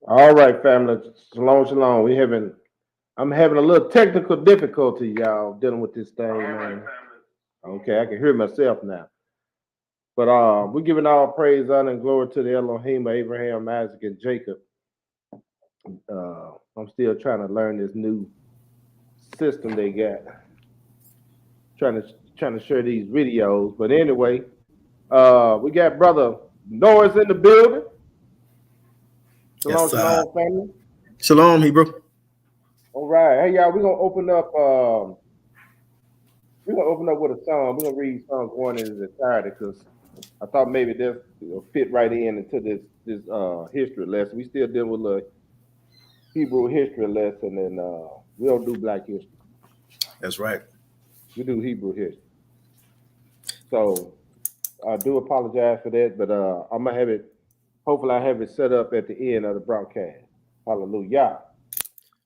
All right, family. Shalom, shalom. I'm having a little technical difficulty, y'all, dealing with this thing, man. Okay, I can hear myself now. But we're giving all praise, honor, and glory to the Elohim of Abraham, Isaac, and Jacob. I'm still trying to learn this new system they got. Trying to share these videos. But anyway, we got brother Noah's in the building. Shalom, Yes, shalom, family. Shalom, Hebrew. All right, hey y'all, we're gonna open up. We're gonna open up with a song. We're gonna read Psalms 1 in its entirety because I thought maybe this will fit right into this history lesson. We still dealing with a Hebrew history lesson, and we don't do Black history. That's right. We do Hebrew history. So I do apologize for that, but I'm gonna have it. Hopefully, I have it set up at the end of the broadcast. Hallelujah.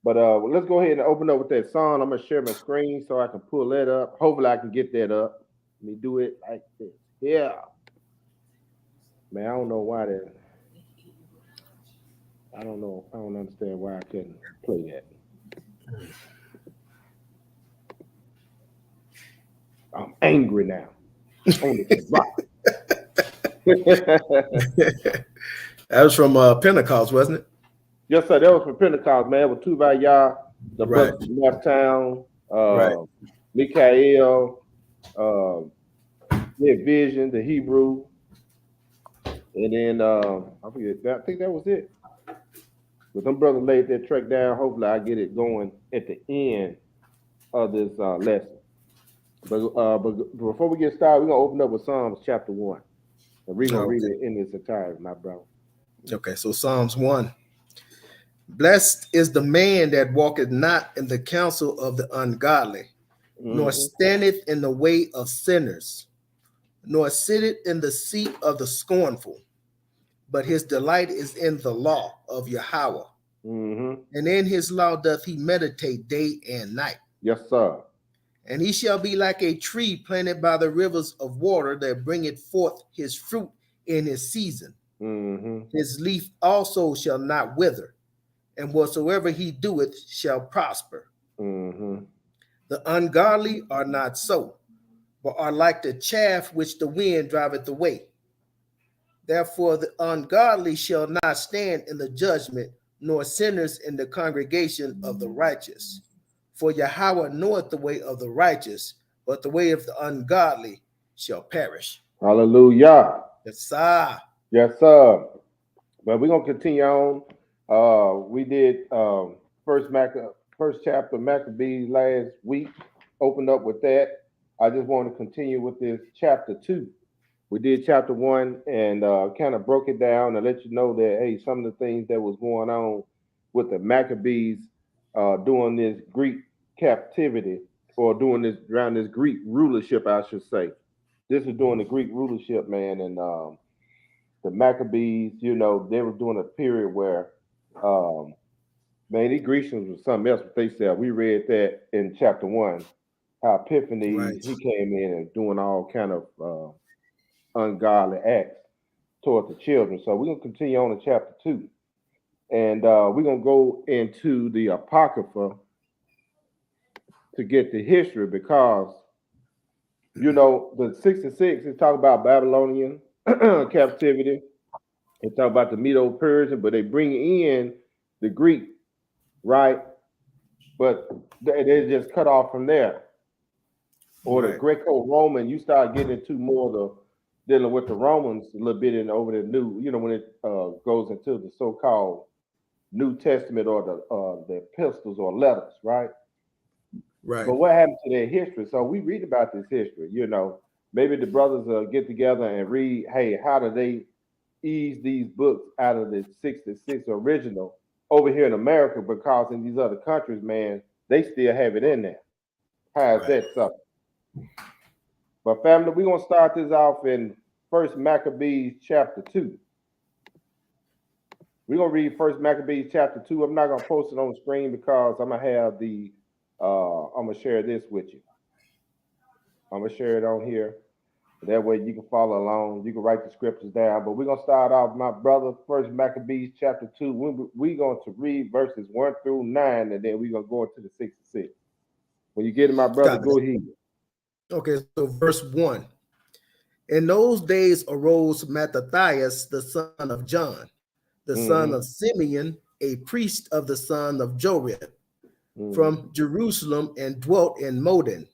But let's go ahead and open up with that song. I'm gonna share my screen so I can pull that up. Hopefully, I can get that up. Let me do it like this. Yeah. Man, I don't know why that. I don't know. I don't understand why I couldn't play that. I'm angry now. On the rock. That was from Pentecost, wasn't it? Yes, sir. That was for Pentecost, man. With Tuva Yah, the Right. brother from Left Right. Mikael, uh, Nick Vision, the Hebrew, and then I forget. I think that was it. But them brothers laid that track down. Hopefully, I get it going at the end of this lesson. But before we get started, we're gonna open up with Psalms chapter 1, and we're gonna read Okay. it in its entirety, my brother. Okay. So Psalms 1. Blessed is the man that walketh not in the counsel of the ungodly, nor Mm-hmm. standeth in the way of sinners, nor sitteth in the seat of the scornful. But his delight is in the law of Yahweh, Mm-hmm. and in his law doth he meditate day and night. Yes, sir. And he shall be like a tree planted by the rivers of water that bringeth forth his fruit in his season. Mm-hmm. His leaf also shall not wither, and whatsoever he doeth shall prosper. Mm-hmm. The ungodly are not so, but are like the chaff which the wind driveth away. Therefore the ungodly shall not stand in the judgment, nor sinners in the congregation of the righteous. For Yahweh knoweth the way of the righteous, but the way of the ungodly shall perish. Hallelujah. Yes, sir. Yes, sir. But we're gonna continue on. We did first chapter Maccabees last week. Opened up with that. I just want to continue with this chapter 2. We did chapter 1 and kind of broke it down and let you know that hey, some of the things that was going on with the Maccabees during this Greek captivity or during this around this Greek rulership, I should say. This is during the Greek rulership, man, and the Maccabees, they were doing a period where, um, man, these Grecians was something else. What they said, we read that in chapter 1, how Epiphanes Right. he came in and doing all kind of ungodly acts toward the children. So we're gonna continue on to chapter 2, and we're gonna go into the Apocrypha to get the history because the 66 is talking about Babylonian captivity. They talk about the Medo-Persian, but they bring in the Greek, right? But they just cut off from there. Or the Right. Greco-Roman, you start getting into more of the dealing with the Romans a little bit in over the new, when it goes into the so-called New Testament or the epistles or letters, right? Right. But what happened to their history? So we read about this history. Maybe the brothers get together and read, hey, how do they ease these books out of the 66 original over here in America because in these other countries, man, they still have it in there. How is Right. that something? But family, we're gonna start this off in First Maccabees chapter 2. We're gonna read First Maccabees chapter 2. I'm not gonna post it on the screen because I'm gonna have I'm gonna share this with you. I'm gonna share it on here. That way you can follow along. You can write the scriptures down. But we're going to start off, my brother, first Maccabees chapter 2. We're going to read verses 1 through 9, and then we're going to go into the 66. When you get it, my brother, Copy go that. ahead. Okay, so verse 1. In those days arose Mattathias, the son of John, the son of Simeon, a priest of the son of Jored, from Jerusalem, and dwelt in Modin.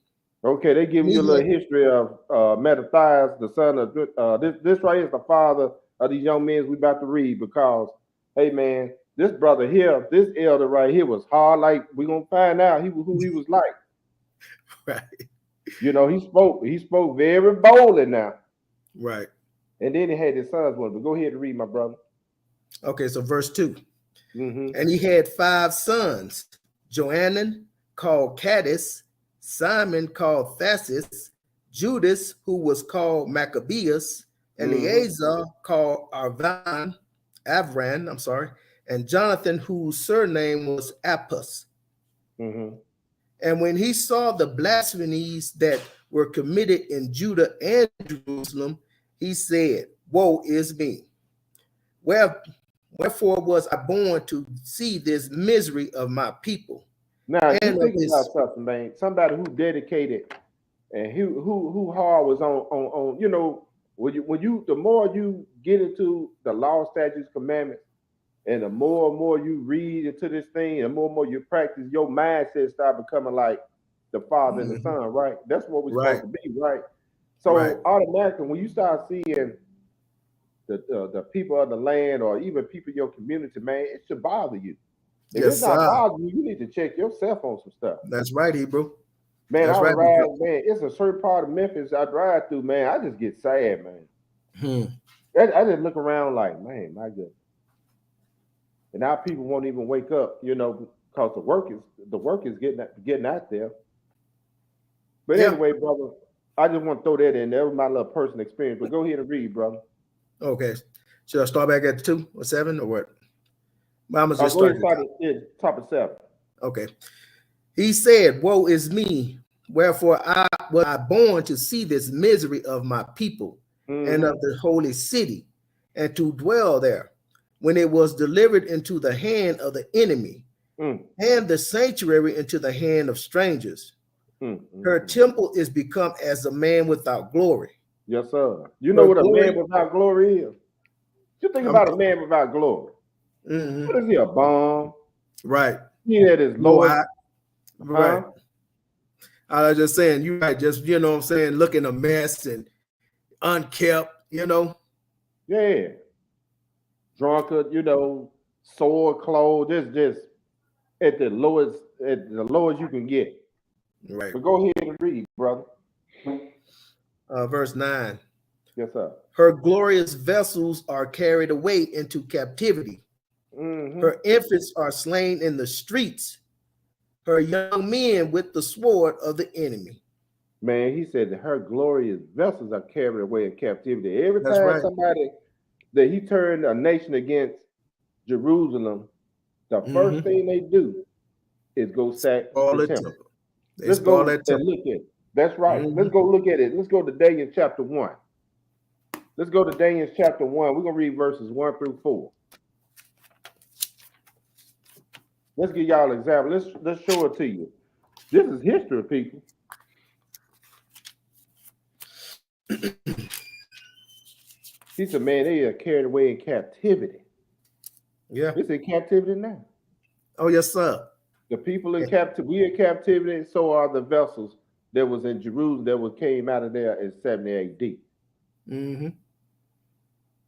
Okay, they give you a little history of Mattathias, the son of this right here is the father of these young men we about to read, because hey man, this brother here, this elder right here was hard. Like we're gonna find out who he was like. Right. You know, he spoke very boldly now. Right. And then he had his sons with him. But go ahead and read, my brother. Okay, so verse 2. And he had 5 sons: Johanan, called Caddis, Simon, called Thassis, Judas, who was called Maccabeus, Eleazar, called Avran, and Jonathan, whose surname was Appas. And when he saw the blasphemies that were committed in Judah and Jerusalem, he said, "Woe is me! Wherefore was I born to see this misery of my people?" Now, and you think about something, man. Somebody who dedicated and who hard was on you know, when you the more you get into the law, statutes, commandments, and the more and more you read into this thing, and more you practice, your mindset start becoming like the Father and the Son, right? That's what we're supposed to be, right? So automatically, when you start seeing the people of the land, or even people in your community, man, it should bother you. If it's not bothering you, you need to check yourself on some stuff. That's right, Hebrew. Man, I ride, man. It's a certain part of Memphis I drive through, man. I just get sad, man. I just look around like, man, my goodness. And now people won't even wake up, you know, because the work is getting out there. But anyway, brother, I just want to throw that in. That was my little personal experience. But go ahead and read, brother. Okay. Should I start back at 2 or 7 or what? Mama's just started at top of 7. Okay. He said, "Woe is me! Wherefore I was born to see this misery of my people and of the holy city, and to dwell there, when it was delivered into the hand of the enemy, and the sanctuary into the hand of strangers. Her temple is become as a man without glory." Yes, sir. You know what a man without glory is? You think about a man without glory. What is he, a bum? Right. He at his lowest. Right. I was just saying, you right, just, you know what I'm saying, looking a mess and unkept, you know. Yeah. Drunkard, you know, sore clothes, just at the lowest you can get. Right. But go ahead and read, brother. Verse 9. Yes, sir. Her glorious vessels are carried away into captivity. Her infants are slain in the streets. Her young men with the sword of the enemy. Man, he said that her glorious vessels are carried away in captivity. Every time somebody that he turned a nation against Jerusalem, the first thing they do is go sack the temple. Let's go and look at it. That's right. Let's go look at it. Let's go to Daniel chapter 1. Let's go to Daniel chapter 1. We're going to read verses 1 through 4. Let's give y'all an example. Let's show it to you. This is history, people. He said, man, they are carried away in captivity. Yeah. It's in captivity now. Oh, yes, sir. The people in captivity, we in captivity, so are the vessels that was in Jerusalem that came out of there in 70 AD.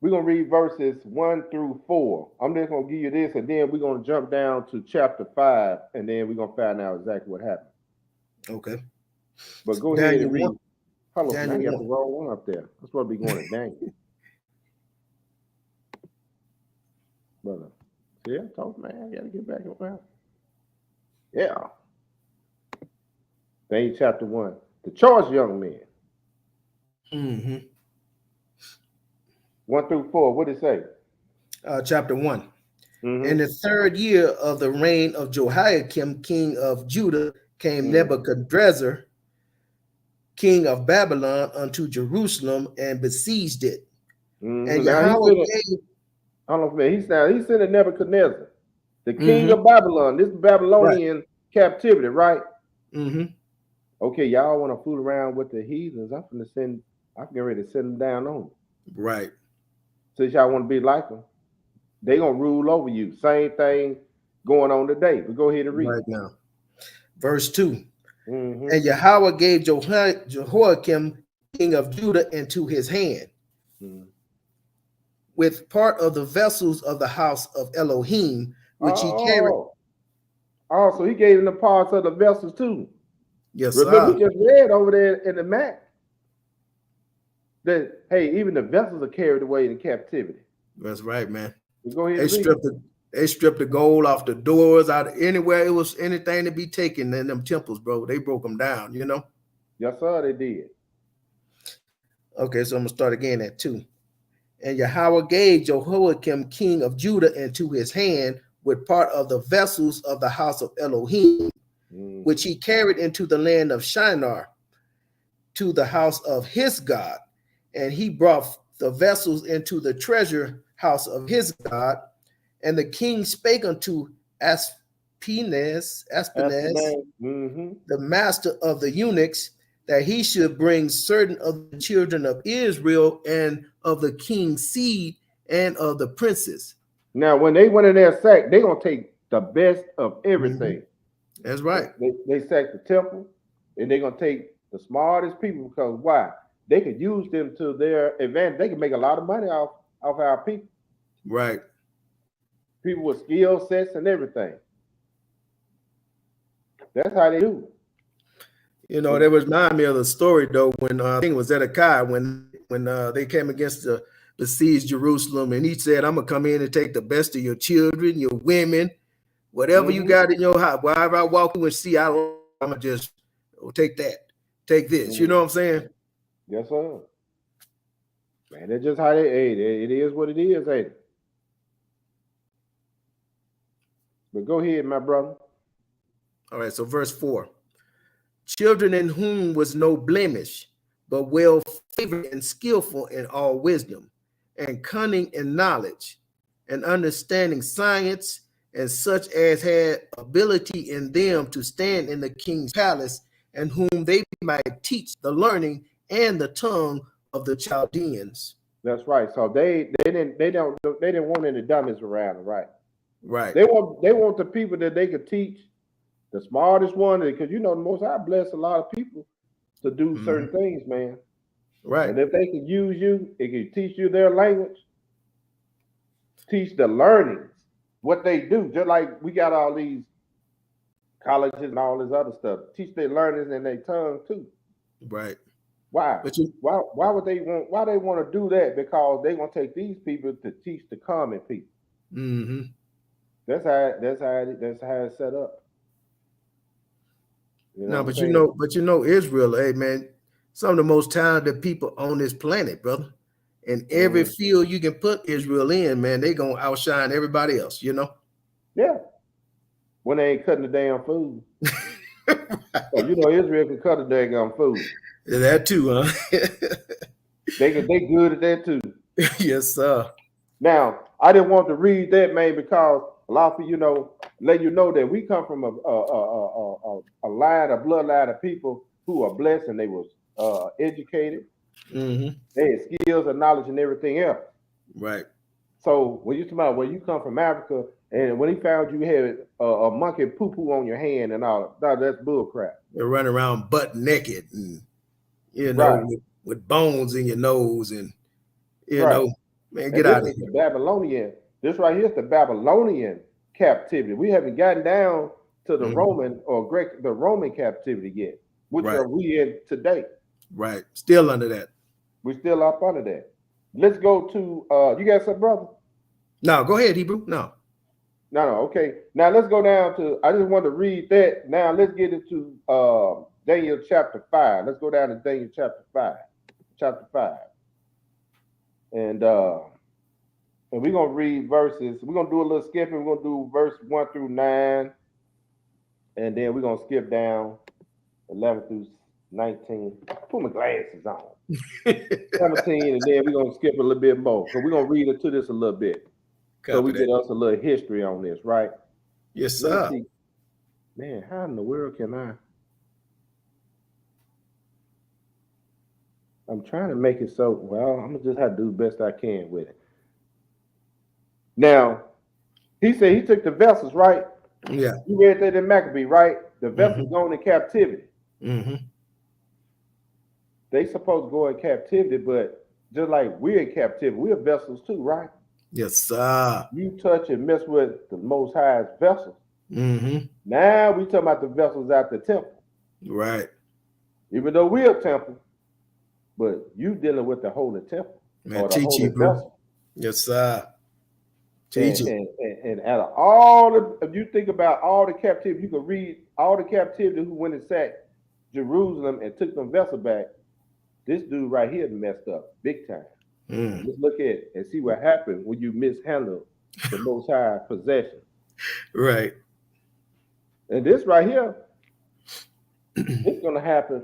We're going to read verses 1 through 4. I'm just going to give you this, and then we're going to jump down to chapter 5, and then we're going to find out exactly what happened. Okay. But go ahead and read. Hello, I got the wrong one up there. I'm supposed to be going to Daniel. Brother. See, I told you, man, I got to get back around. Yeah. Daniel chapter 1. The charged young men. 1 through 4. What did it say? Chapter 1. In the 3rd year of the reign of Jehoiakim, king of Judah, came Nebuchadrezzar, king of Babylon, unto Jerusalem and besieged it. And Now Yahweh gave, I don't know if man, he's sending Nebuchadnezzar, the king Mhm. of Babylon. This is Babylonian captivity, right? Mhm. Okay, y'all want to fool around with the heathens? I'm getting ready to send them down on them. Right. Since y'all want to be like them, they gonna rule over you. Same thing going on today. But go ahead and read. Right now. Verse 2. Mm-hmm. And Yahweh gave Jehoiakim, king of Judah, into his hand, Mm-hmm. with part of the vessels of the house of Elohim, which he carried. So he gave them the parts of the vessels too. Yes, Remember, sir. we just read over there in the map that hey, even the vessels are carried away in captivity. That's right, man. We go ahead They and read. stripped the gold off the doors, out of anywhere it was anything to be taken in them temples, bro. They broke them down, you know. Yes, sir, they did. Okay, so I'm gonna start again at 2. And Yahweh gave Jehoiakim, king of Judah, into his hand, with part of the vessels of the house of Elohim, Mm-hmm. which he carried into the land of Shinar, to the house of his God. And he brought the vessels into the treasure house of his God. And the king spake unto Aspenaz, Mm-hmm. the master of the eunuchs, that he should bring certain of the children of Israel and of the king's seed and of the princes. Now, when they went in their sack, they're gonna take the best of everything. That's right. They sacked the temple, and they're gonna take the smartest people because why? They could use them to their advantage. They can make a lot of money off our people. Right. People with skill sets and everything. That's how they do. You know, that reminded me of the story though when I think it was Zedekiah when they came against the besieged Jerusalem, and he said, "I'm gonna come in and take the best of your children, your women, whatever you got in your house. Wherever I walk through and see, I'm gonna just take that, take this." You know what I'm saying? Yes, sir. Man, that's just how it is what it is, ain't it? But go ahead, my brother. All right, so verse 4. Children in whom was no blemish, but well favored and skillful in all wisdom, and cunning in knowledge, and understanding science, and such as had ability in them to stand in the king's palace, and whom they might teach the learning and the tongue of the Chaldeans. That's right. So they didn't want any dummies around them, right? Right. They want the people that they could teach, the smartest one, because you know the Most High bless a lot of people to do certain things, man. Right. And if they can use you, it can teach you their language, teach the learnings, what they do. Just like we got all these colleges and all this other stuff, teach their learnings and their tongue too. Right. Why? Why would they want? Why they want to do that? Because they gonna take these people to teach the common people. Mm-hmm. That's how it's set up. You know No, but you know, Israel, hey man, some of the most talented people on this planet, brother. In every field you can put Israel in, man, they gonna outshine everybody else, you know. Yeah. When they ain't cutting the damn food. So you know Israel can cut the damn food. That too, huh? they good at that too. Yes, sir. Now, I didn't want to read that, man, because a lot of people, you know, let you know that we come from a bloodline of people who are blessed and they was educated. Mm-hmm. They had skills and knowledge and everything else. Right. So when you talk about where you come from Africa, and when he found you had a monkey poo-poo on your hand and all, that's bull crap. You're running around butt naked and, you know, Right. with bones in your nose and, you Right. know, man, get out of here. The Babylonian. This right here is the Babylonian captivity. We haven't gotten down to the Roman or Greek, the Roman captivity yet, which are we in today. Right. Still under that. We're still up under that. Let's go to you got something, brother? No, go ahead, Hebrew. No. Okay. Now let's go down to, I just want to read that. Now let's get into Daniel chapter 5. Let's go down to Daniel chapter 5. Chapter 5. And we're gonna read verses. We're gonna do a little skipping. We're gonna do verse 1 through 9, and then we're gonna skip down 11 through 19. Put my glasses on. 17, and then we're gonna skip a little bit more. So we're gonna read into this a little bit. So we Copy get that. us a little history on this, right? Yes, Let me sir. see. Man, how in the world can I? I'm trying to make it so, well, I'm gonna just have to do the best I can with it. Now, he said he took the vessels, right? Yeah. You read that in Maccabee, right? The vessels going in captivity. Mm-hmm. They supposed to go in captivity, but just like we're in captivity, we're vessels too, right? Yes, sir. You touch and mess with the Most High's vessels. Mm-hmm. Now we talking about the vessels out the temple. Right. Even though we're a temple, but you dealing with the holy temple Man, or the teach holy you, bro. vessel. Yes, sir. And, Teach you. and out of all the, if you think about all the captivity, you can read all the captivity who went and sacked Jerusalem and took them vessel back. This dude right here messed up big time. Just look at it and see what happened when you mishandle the Most High possession. Right. And this right here, it's gonna happen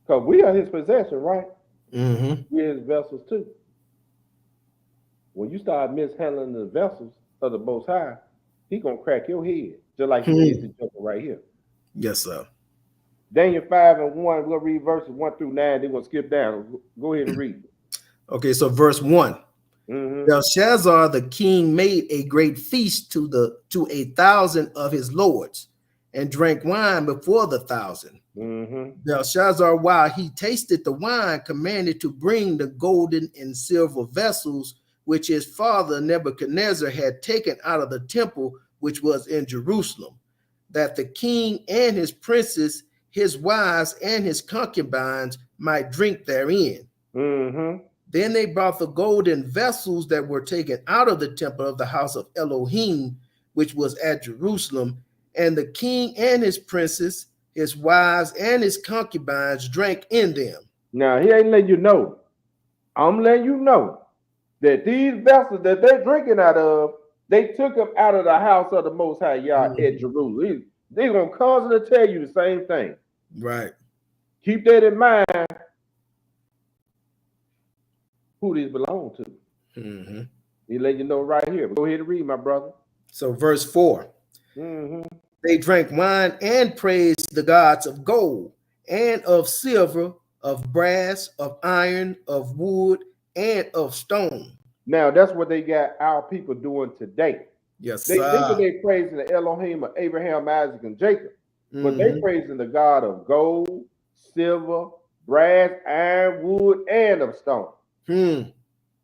because we are His possession, right? Mm-hmm. We're His vessels too. When you start mishandling the vessels of the Most High, He gonna crack your head, just like He did the joker right here. Yes, sir. Daniel 5 and 1, we'll read verses 1 through 9. They're gonna skip down. Go ahead and read. Okay, so verse 1. Mm-hmm. Belshazzar the king made a great feast to 1,000 of his lords, and drank wine before the 1,000. Mm-hmm. Belshazzar, while he tasted the wine, commanded to bring the golden and silver vessels which his father Nebuchadnezzar had taken out of the temple which was in Jerusalem, that the king and his princes, his wives, and his concubines might drink therein. Mm-hmm. Then they brought the golden vessels that were taken out of the temple of the house of Elohim, which was at Jerusalem, and the king and his princes, his wives, and his concubines drank in them. Now he ain't letting you know. I'm letting you know that these vessels that they're drinking out of, they took them out of the house of the Most High Yah at Jerusalem. They're gonna constantly tell you the same thing. Right. Keep that in mind. Who these belong to? Mm-hmm. He let you know right here. Go ahead and read, my brother. So verse 4. Mm-hmm. They drank wine and praised the gods of gold and of silver, of brass, of iron, of wood, and of stone. Now that's what they got our people doing today. Yes, They sir. think they praising the Elohim of Abraham, Isaac, and Jacob, but they praising the God of gold, silver, brass, iron, wood, and of stone.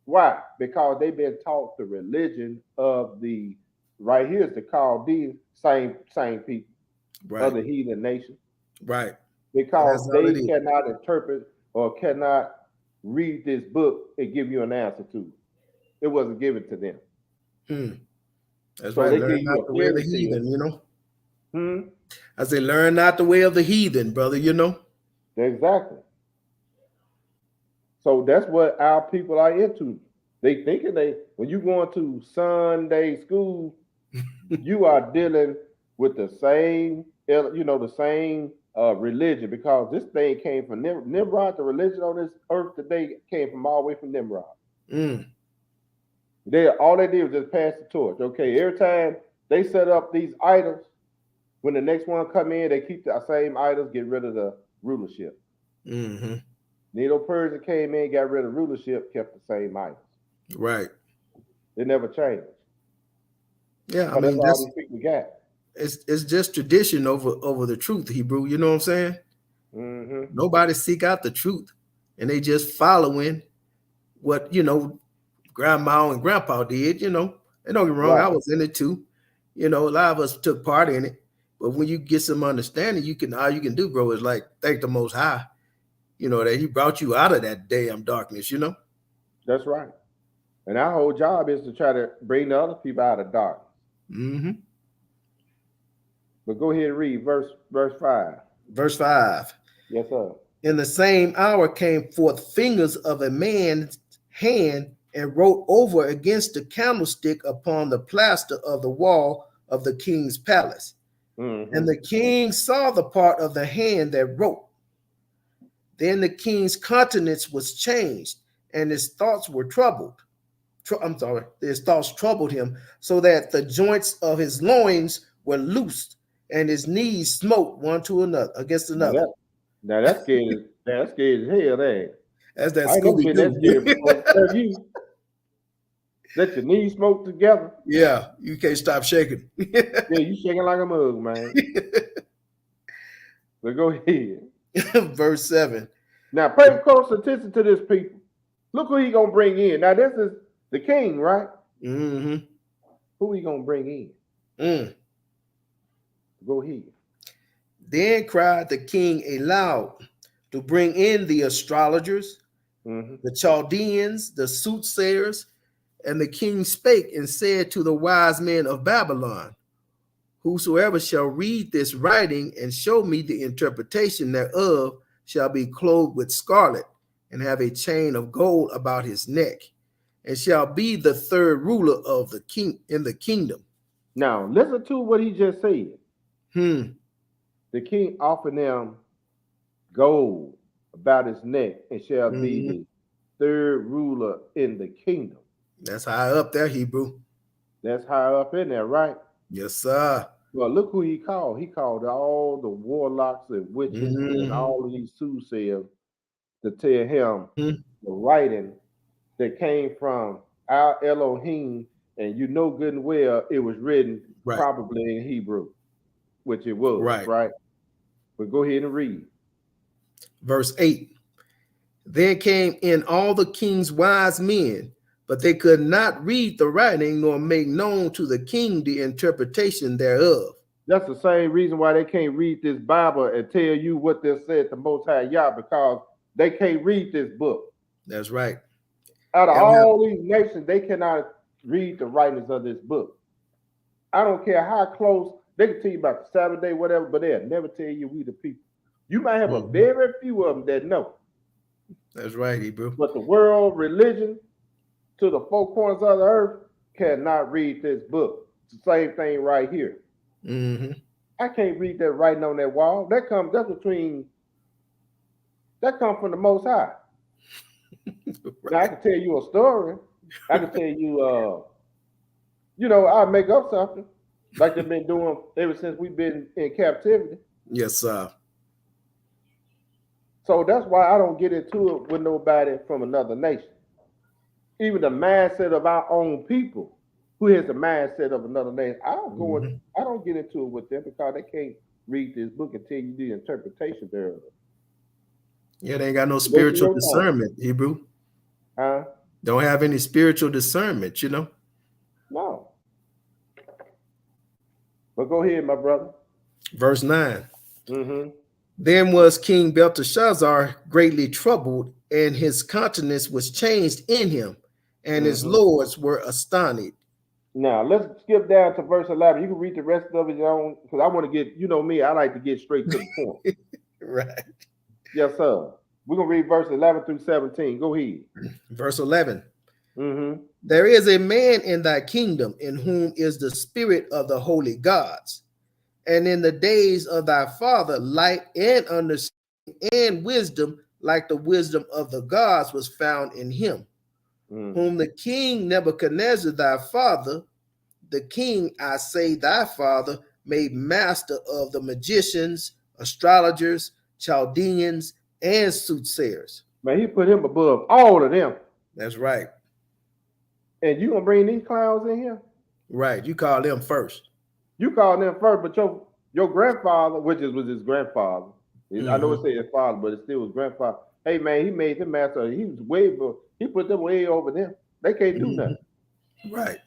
Why? Because they've been taught the religion of the, right here is the Chaldean, same people, Right. of the heathen nation. Right. Because they cannot interpret or cannot read this book and give you an answer to it. It wasn't given to them. That's so right. they Learn give not you the way of the heathen, you know. I say, learn not the way of the heathen, brother, you know. Exactly. So that's what our people are into. They thinking when you going to Sunday school, you are dealing with the same, the same religion, because this thing came from Nimrod. The religion on this earth today came from all the way from Nimrod. All they did was just pass the torch. Okay, every time they set up these idols, when the next one come in, they keep the same idols, get rid of the rulership. Medo-Persia came in, got rid of rulership, kept the same idols. Right. They never changed. Yeah, I mean, that's all these people got. It's just tradition over the truth, Hebrew. You know what I'm saying? Nobody seek out the truth, and they just following what grandma and grandpa did. And don't get me wrong, I was in it too. A lot of us took part in it. But when you get some understanding, all you can do, bro, is like thank the Most High. That He brought you out of that damn darkness. That's right. And our whole job is to try to bring the other people out of darkness. But go ahead and read verse 5. Verse 5. Yes, sir. In the same hour came forth fingers of a man's hand and wrote over against the candlestick upon the plaster of the wall of the king's palace. And the king saw the part of the hand that wrote. Then the king's countenance was changed, and his thoughts were troubled. His thoughts troubled him, so that the joints of his loins were loosed, and his knees smote one to another against another. Now that's scary. That's scary as hell. That That's that I ain't never been that scared Scooby-Doo. before. Have you let your knees smoke together? Yeah, you can't stop shaking. Yeah, you shaking like a mug, man. But go ahead. Verse 7. Now pay close attention to this, people. Look who he gonna bring in. Now this is the king, right? Mm-hmm. Who he gonna bring in? Go ahead. Then cried the king aloud to bring in the astrologers, the Chaldeans, the soothsayers, and the king spake and said to the wise men of Babylon, whosoever shall read this writing and show me the interpretation thereof shall be clothed with scarlet and have a chain of gold about his neck, and shall be the third ruler of the king in the kingdom. Now listen to what he just said. The king offered them gold about his neck and shall be the third ruler in the kingdom. That's high up there, Hebrew. That's high up in there, right? Yes, sir. Well, look who he called. He called all the warlocks and witches and all of these soothsayers to tell him the writing that came from our Elohim, and you know good and well it was written probably in Hebrew, which it was, right? But go ahead and read. Verse 8. Then came in all the king's wise men, but they could not read the writing nor make known to the king the interpretation thereof. That's the same reason why they can't read this Bible and tell you what they said to Most High Yah, because they can't read this book. That's right. Out of all these nations, they cannot read the writings of this book. I don't care how close. They can tell you about the Sabbath day, whatever, but they'll never tell you we the people. You might have a very few of them that know. That's right, Hebrew. But the world religion to the four corners of the earth cannot read this book. It's the same thing right here. I can't read that writing on that wall. That comes from the Most High. Now I can tell you a story. I can tell you, I make up something like they've been doing ever since we've been in captivity. Yes, sir. So that's why I don't get into it with nobody from another nation. Even the mindset of our own people, who has the mindset of another nation, I don't get into it with them because they can't read this book and tell you the interpretation thereof. Yeah, they ain't got no spiritual discernment, Hebrew. Huh? Don't have any spiritual discernment, you know? No. But go ahead, my brother. Verse 9. Then was King Belteshazzar greatly troubled, and his countenance was changed in him, and his lords were astonished. Now, let's skip down to verse 11. You can read the rest of it because I want to get, you know me, I like to get straight to the point. Right. Yes, sir. We're going to read verse 11 through 17. Go ahead. Verse 11. There is a man in thy kingdom in whom is the spirit of the holy gods. And in the days of thy father, light and understanding and wisdom, like the wisdom of the gods, was found in him, whom the king Nebuchadnezzar, thy father, the king, I say thy father, made master of the magicians, astrologers, Chaldeans, and soothsayers. Man, he put him above all of them. That's right. And you gonna bring these clowns in here? Right. You call them first. You call them first, but your grandfather, which was his grandfather, I know it said his father, but it still was grandfather. Hey man, he made them master. He was he put them way over them. They can't do nothing. Right.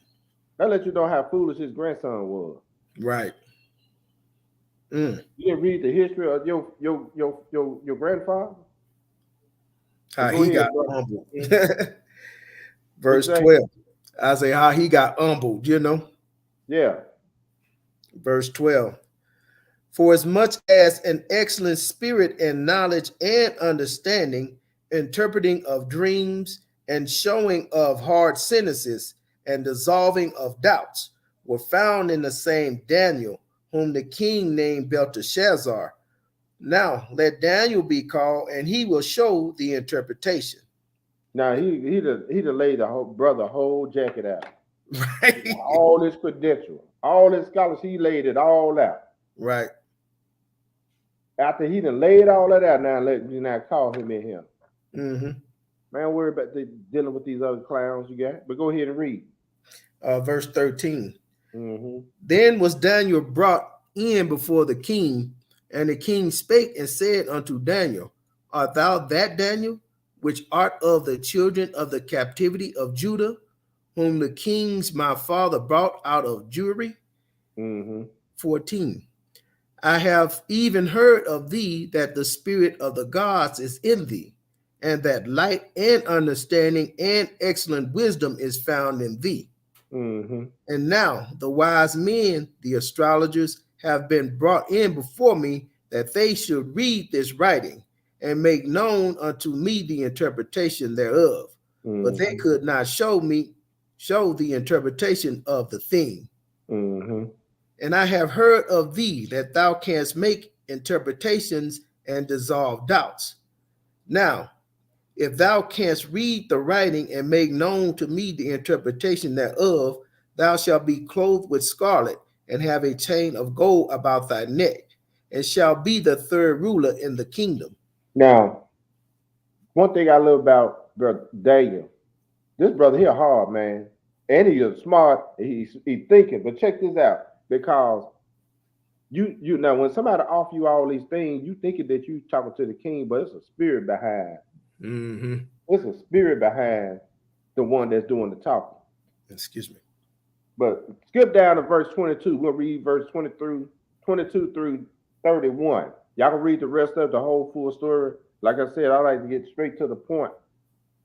That let you know how foolish his grandson was. Right. You didn't read the history of your grandfather? How he got humbled. Verse 12. I say how he got humbled, you know? Yeah. Verse 12. For as much as an excellent spirit and knowledge and understanding, interpreting of dreams and showing of hard sentences and dissolving of doubts were found in the same Daniel, whom the king named Belteshazzar. Now let Daniel be called, and he will show the interpretation. Now he'd have laid the whole jacket out. Right. All this credential, all this scholarship, he laid it all out. Right. After he done laid all that out, now let me not call him in here. Mm-hmm. Man, worry about dealing with these other clowns you got. But go ahead and read. Verse 13. Mm-hmm. Then was Daniel brought in before the king, and the king spake and said unto Daniel, Art thou that Daniel, which art of the children of the captivity of Judah, whom the kings my father brought out of Jewry? Mm-hmm. 14. I have even heard of thee that the spirit of the gods is in thee, and that light and understanding and excellent wisdom is found in thee. Mm-hmm. And now the wise men, the astrologers, have been brought in before me, that they should read this writing and make known unto me the interpretation thereof. Mm-hmm. But they could not show the interpretation of the thing. Mm-hmm. And I have heard of thee that thou canst make interpretations and dissolve doubts. Now, if thou canst read the writing and make known to me the interpretation thereof, thou shalt be clothed with scarlet and have a chain of gold about thy neck, and shall be the third ruler in the kingdom. Now, one thing I love about Brother Daniel, this brother here hard, man. And he is smart, he's thinking. But check this out, because you now when somebody offer you all these things, you thinking that you talking to the king, but it's a spirit behind. Mm-hmm. It's a spirit behind the one that's doing the talking. Excuse me. But skip down to verse 22. We'll read verse 22 through 31. Y'all can read the rest of the whole full story. Like I said, I like to get straight to the point.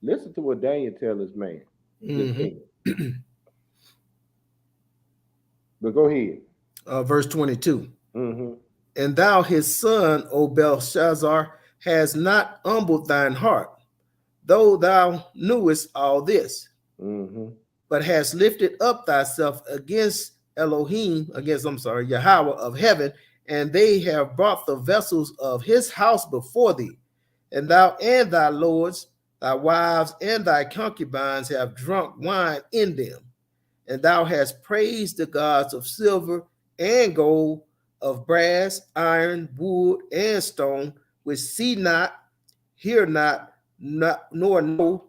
Listen to what Daniel tells this man. Mm-hmm. But go ahead. Verse 22. Mm-hmm. And thou, his son, O Belshazzar, hast not humbled thine heart, though thou knewest all this, Mm-hmm. but hast lifted up thyself against Yahweh of heaven, and they have brought the vessels of his house before thee. And thou and thy lords, thy wives, and thy concubines have drunk wine in them. And thou hast praised the gods of silver and gold, of brass, iron, wood, and stone, which see not, hear not, nor know,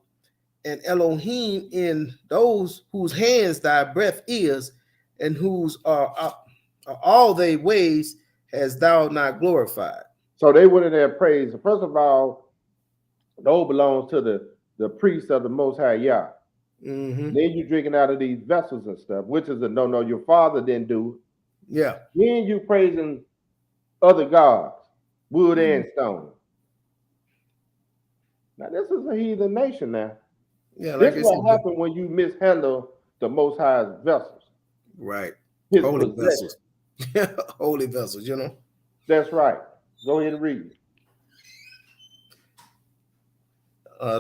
and Elohim in those whose hands thy breath is, and whose are all thy ways has thou not glorified. So they went in there and praised. First of all, those belongs to the priest of the Most High Yah. Mm-hmm. Then you drinking out of these vessels and stuff, which is a no. Your father didn't do. Yeah. Then you praising other gods, wood and stone. Now this is a heathen nation. Now, yeah, like this is what happened when you mishandle the Most High's vessels. Right. His holy possession. vessels. Holy vessels. You know. That's right. Go ahead and read.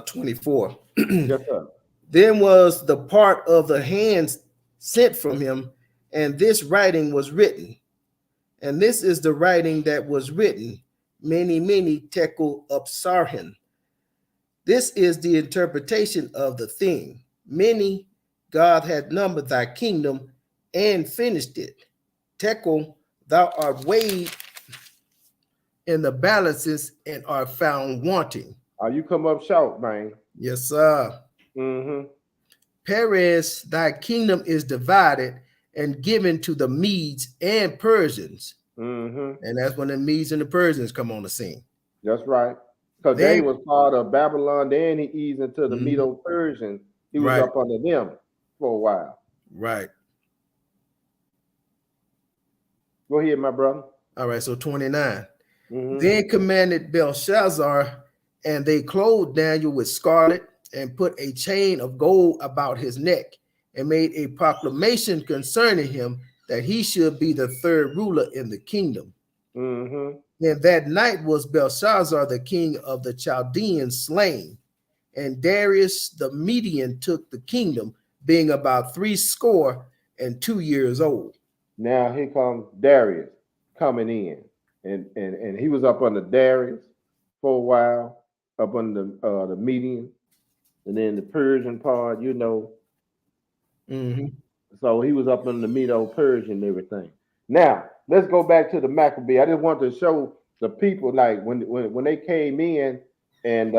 24. Yes, sir. Then was the part of the hands sent from him, and this writing was written. And this is the writing that was written, many tekel upsarhin. This is the interpretation of the thing. Many, God had numbered thy kingdom and finished it. Tekel, thou art weighed in the balances and art found wanting. You come up short, man. Yes, sir. Mm-hmm. Perez, thy kingdom is divided and given to the Medes and Persians. Mm-hmm. And that's when the Medes and the Persians come on the scene. That's right. Because Daniel was part of Babylon, then he eased into the Medo-Persians. He was up under them for a while. Right. Go ahead, my brother. All right, so 29. Mm-hmm. Then commanded Belshazzar, and they clothed Daniel with scarlet and put a chain of gold about his neck and made a proclamation concerning him that he should be the third ruler in the kingdom. Mm-hmm. And that night was Belshazzar, the king of the Chaldeans, slain, and Darius the Median took the kingdom, being about 62 years old. Now here comes Darius coming in, and he was up under Darius for a while, up under the Median, and then the Persian part, you know. Mm-hmm. So he was up under the Medo-Persian and everything. Now let's go back to the Maccabee. I just want to show the people like when they came in and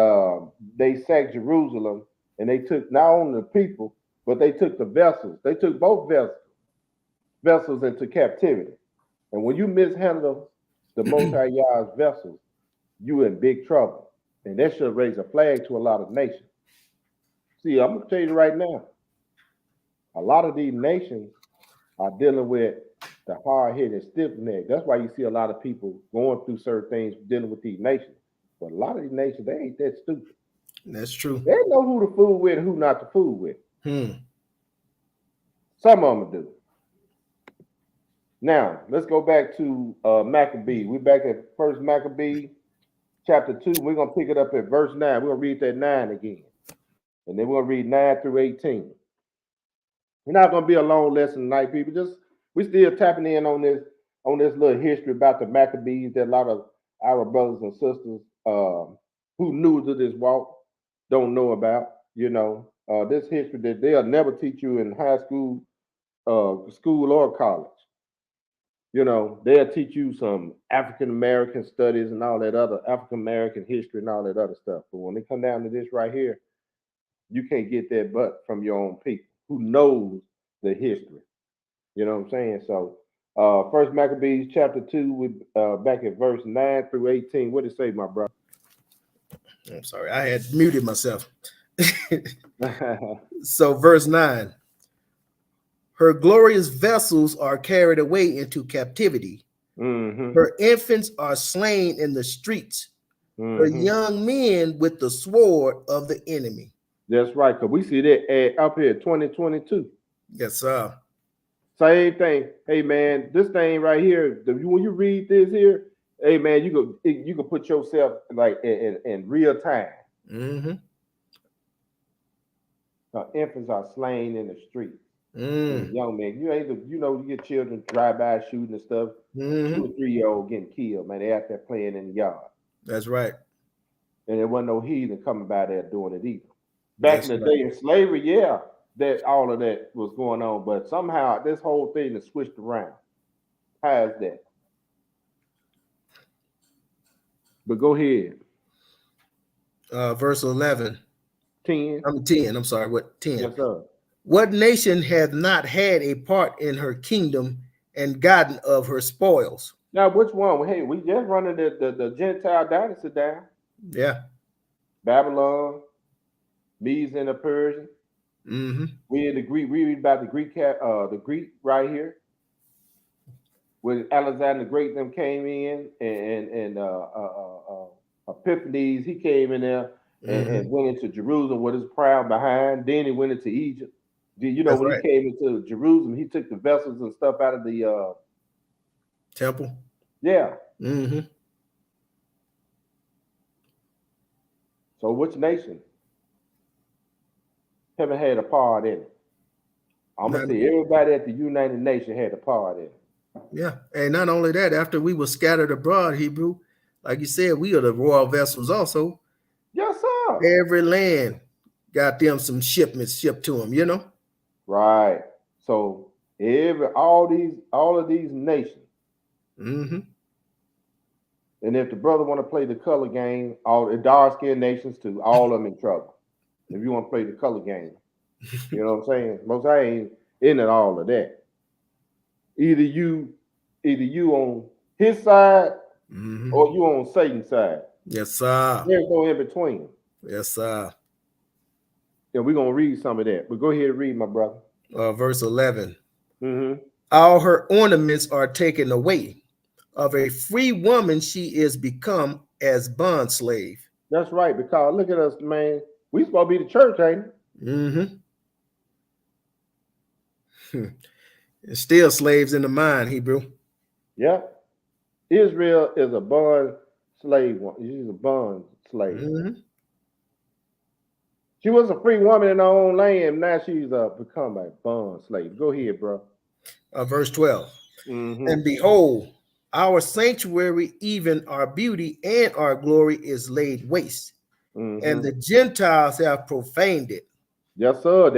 they sacked Jerusalem, and they took not only the people but they took the vessels. They took both vessels into captivity. And when you mishandle the Most High Yah's vessels, you in big trouble. And that should raise a flag to a lot of nations. See, I'm gonna tell you right now, a lot of these nations are dealing with the hard-headed stiff neck. That's why you see a lot of people going through certain things dealing with these nations. But a lot of these nations, they ain't that stupid. That's true. They know who to fool with and who not to fool with. Hmm. Some of them do. Now, let's go back to Maccabee. We're back at First Maccabee, chapter 2. We're going to pick it up at verse 9. We're going to read that 9 again. And then we're going to read 9 through 18. It's not going to be a long lesson tonight, people. Just we still tapping in on this little history about the Maccabees that a lot of our brothers and sisters who new to this walk don't know about. You know, this history that they'll never teach you in high school, school or college. You know, they'll teach you some African American studies and all that other African American history and all that other stuff. But when they come down to this right here, you can't get that but from your own people who knows the history. You know what I'm saying? So First Maccabees chapter 2, we back at verse 9 through 18. What did it say, my brother? I'm sorry, I had muted myself. So verse 9. Her glorious vessels are carried away into captivity. Mm-hmm. Her infants are slain in the streets. Mm-hmm. Her young men with the sword of the enemy. That's right, because we see that up here, 2022. Yes, sir. Same thing. Hey, man, this thing right here, when you read this here, hey, man, you could put yourself like in real time. Mm-hmm. Infants are slain in the street. Mm. Young man, you get children drive-by shooting and stuff. Mm-hmm. 2 or 3-year-old getting killed, man. They out there playing in the yard. That's right. And there wasn't no heathen coming by there doing it either. Back That's in the right. day in slavery, yeah, that all of that was going on, but somehow this whole thing has switched around. How is that? But go ahead. Verse 11. 10. 10. I'm sorry. What 10? Yes, sir. What nation hath not had a part in her kingdom and gotten of her spoils? Now, which one? Hey, we just running the Gentile dynasty down. Yeah. Babylon, Medes and the Persian. Mm-hmm. We in the Greek. We read about the Greek right here. When Alexander the Great them came in and Epiphanes, he came in there and went into Jerusalem with his crown behind. Then he went into Egypt. You know, That's when right. he came into Jerusalem, he took the vessels and stuff out of the temple. Yeah. Mm-hmm. So which nation haven't had a part in it? I'm gonna say everybody at the United Nations had a part in it. Yeah, and not only that, after we were scattered abroad, Hebrew, like you said, we are the royal vessels also. Yes, sir. Every land got them some shipments shipped to them, you know. Right. So all of these nations. Mm-hmm. And if the brother want to play the color game, all the dark-skinned nations too, all of them in trouble. If you want to play the color game, you know what I'm saying? Most I ain't in it all of that. Either you on his side or you on Satan's side. Yes, sir. There's no in between. Yes, sir. And we're gonna read some of that. But go ahead and read, my brother. Verse 11. Mm-hmm. All her ornaments are taken away. Of a free woman she is become as bond slave. That's right, because look at us, man. We supposed to be the church, ain't it? Mm-hmm. Still slaves in the mind, Hebrew. Yep. Israel is a bond slave. She's a bond slave. Mm-hmm. She was a free woman in her own land. Now she's become a bond slave. Go ahead, bro. Verse 12. Mm-hmm. And behold, our sanctuary, even our beauty and our glory, is laid waste, and Mm-hmm. the Gentiles have profaned it. Yes, sir.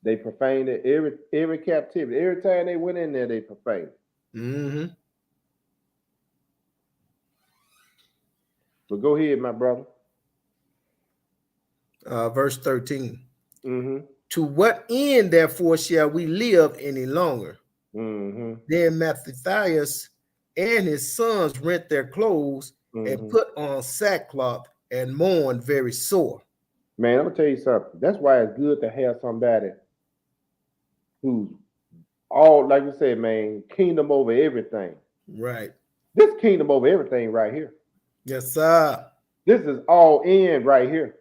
They profaned it every captivity. Every time they went in there, they profaned it. Mm-hmm. But go ahead, my brother. Verse 13. Mm-hmm. To what end, therefore, shall we live any longer? Mm-hmm. Then Mattathias and his sons rent their clothes and Mm-hmm. put on sackcloth and mourn very sore. Man, I'm gonna tell you something. That's why it's good to have somebody who's all, like you said, man, kingdom over everything. Right. This kingdom over everything right here. Yes, sir. This is all in right here.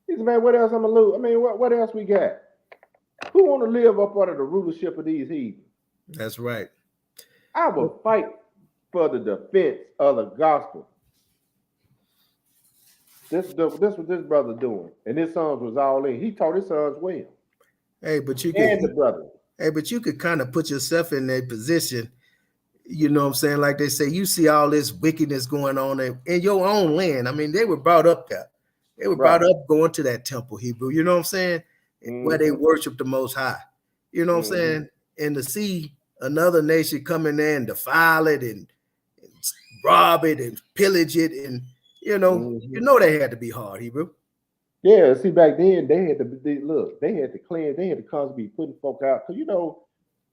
He said, man, what else I'm gonna lose? I mean, what else we got? Who want to live up under the rulership of these heathens? That's right. I will fight for the defense of the gospel. This what this brother doing, and his sons was all in. He taught his sons well, Hey, but you could and the brother. kind of put yourself in a position, you know what I'm saying? Like they say, you see all this wickedness going on in your own land. I mean, they were brought up there. They were brought Right. up going to that temple, Hebrew, you know what I'm saying? Where they Mm-hmm. worship the Most High. You know what I'm Mm-hmm. saying? And to see another nation come in there and defile it and rob it and pillage it, and Mm-hmm. they had to be hard, Hebrew. Yeah. See, back then they had to look. They had to cleanse. They had to constantly be putting folk out. Cause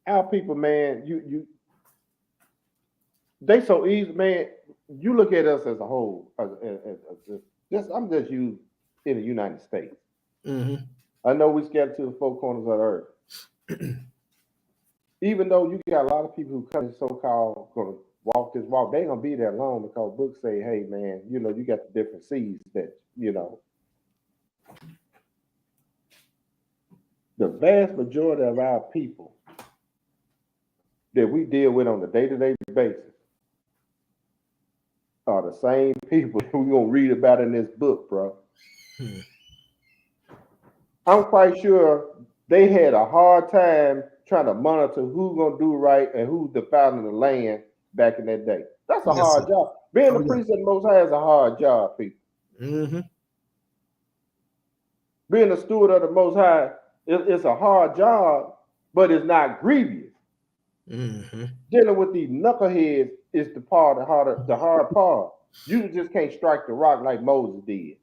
our people, man. They so easy, man. You look at us as a whole. Just I'm just you in the United States. Mm-hmm. I know we scattered to the four corners of the earth. Even though you got a lot of people who come in so-called gonna walk this walk, they ain't gonna be there long because books say, hey man, you got the different seeds that, the vast majority of our people that we deal with on a day-to-day basis are the same people we're gonna read about in this book, bro. Hmm. I'm quite sure they had a hard time trying to monitor who's gonna do right and who's defiling the land back in that day. That's a Yes, sir. hard job. Being Oh, a yeah. priest of the Most High is a hard job, people. Mm-hmm. Being a steward of the Most High, it's a hard job, but it's not grievous. Mm-hmm. Dealing with these knuckleheads is the hard part. You just can't strike the rock like Moses did.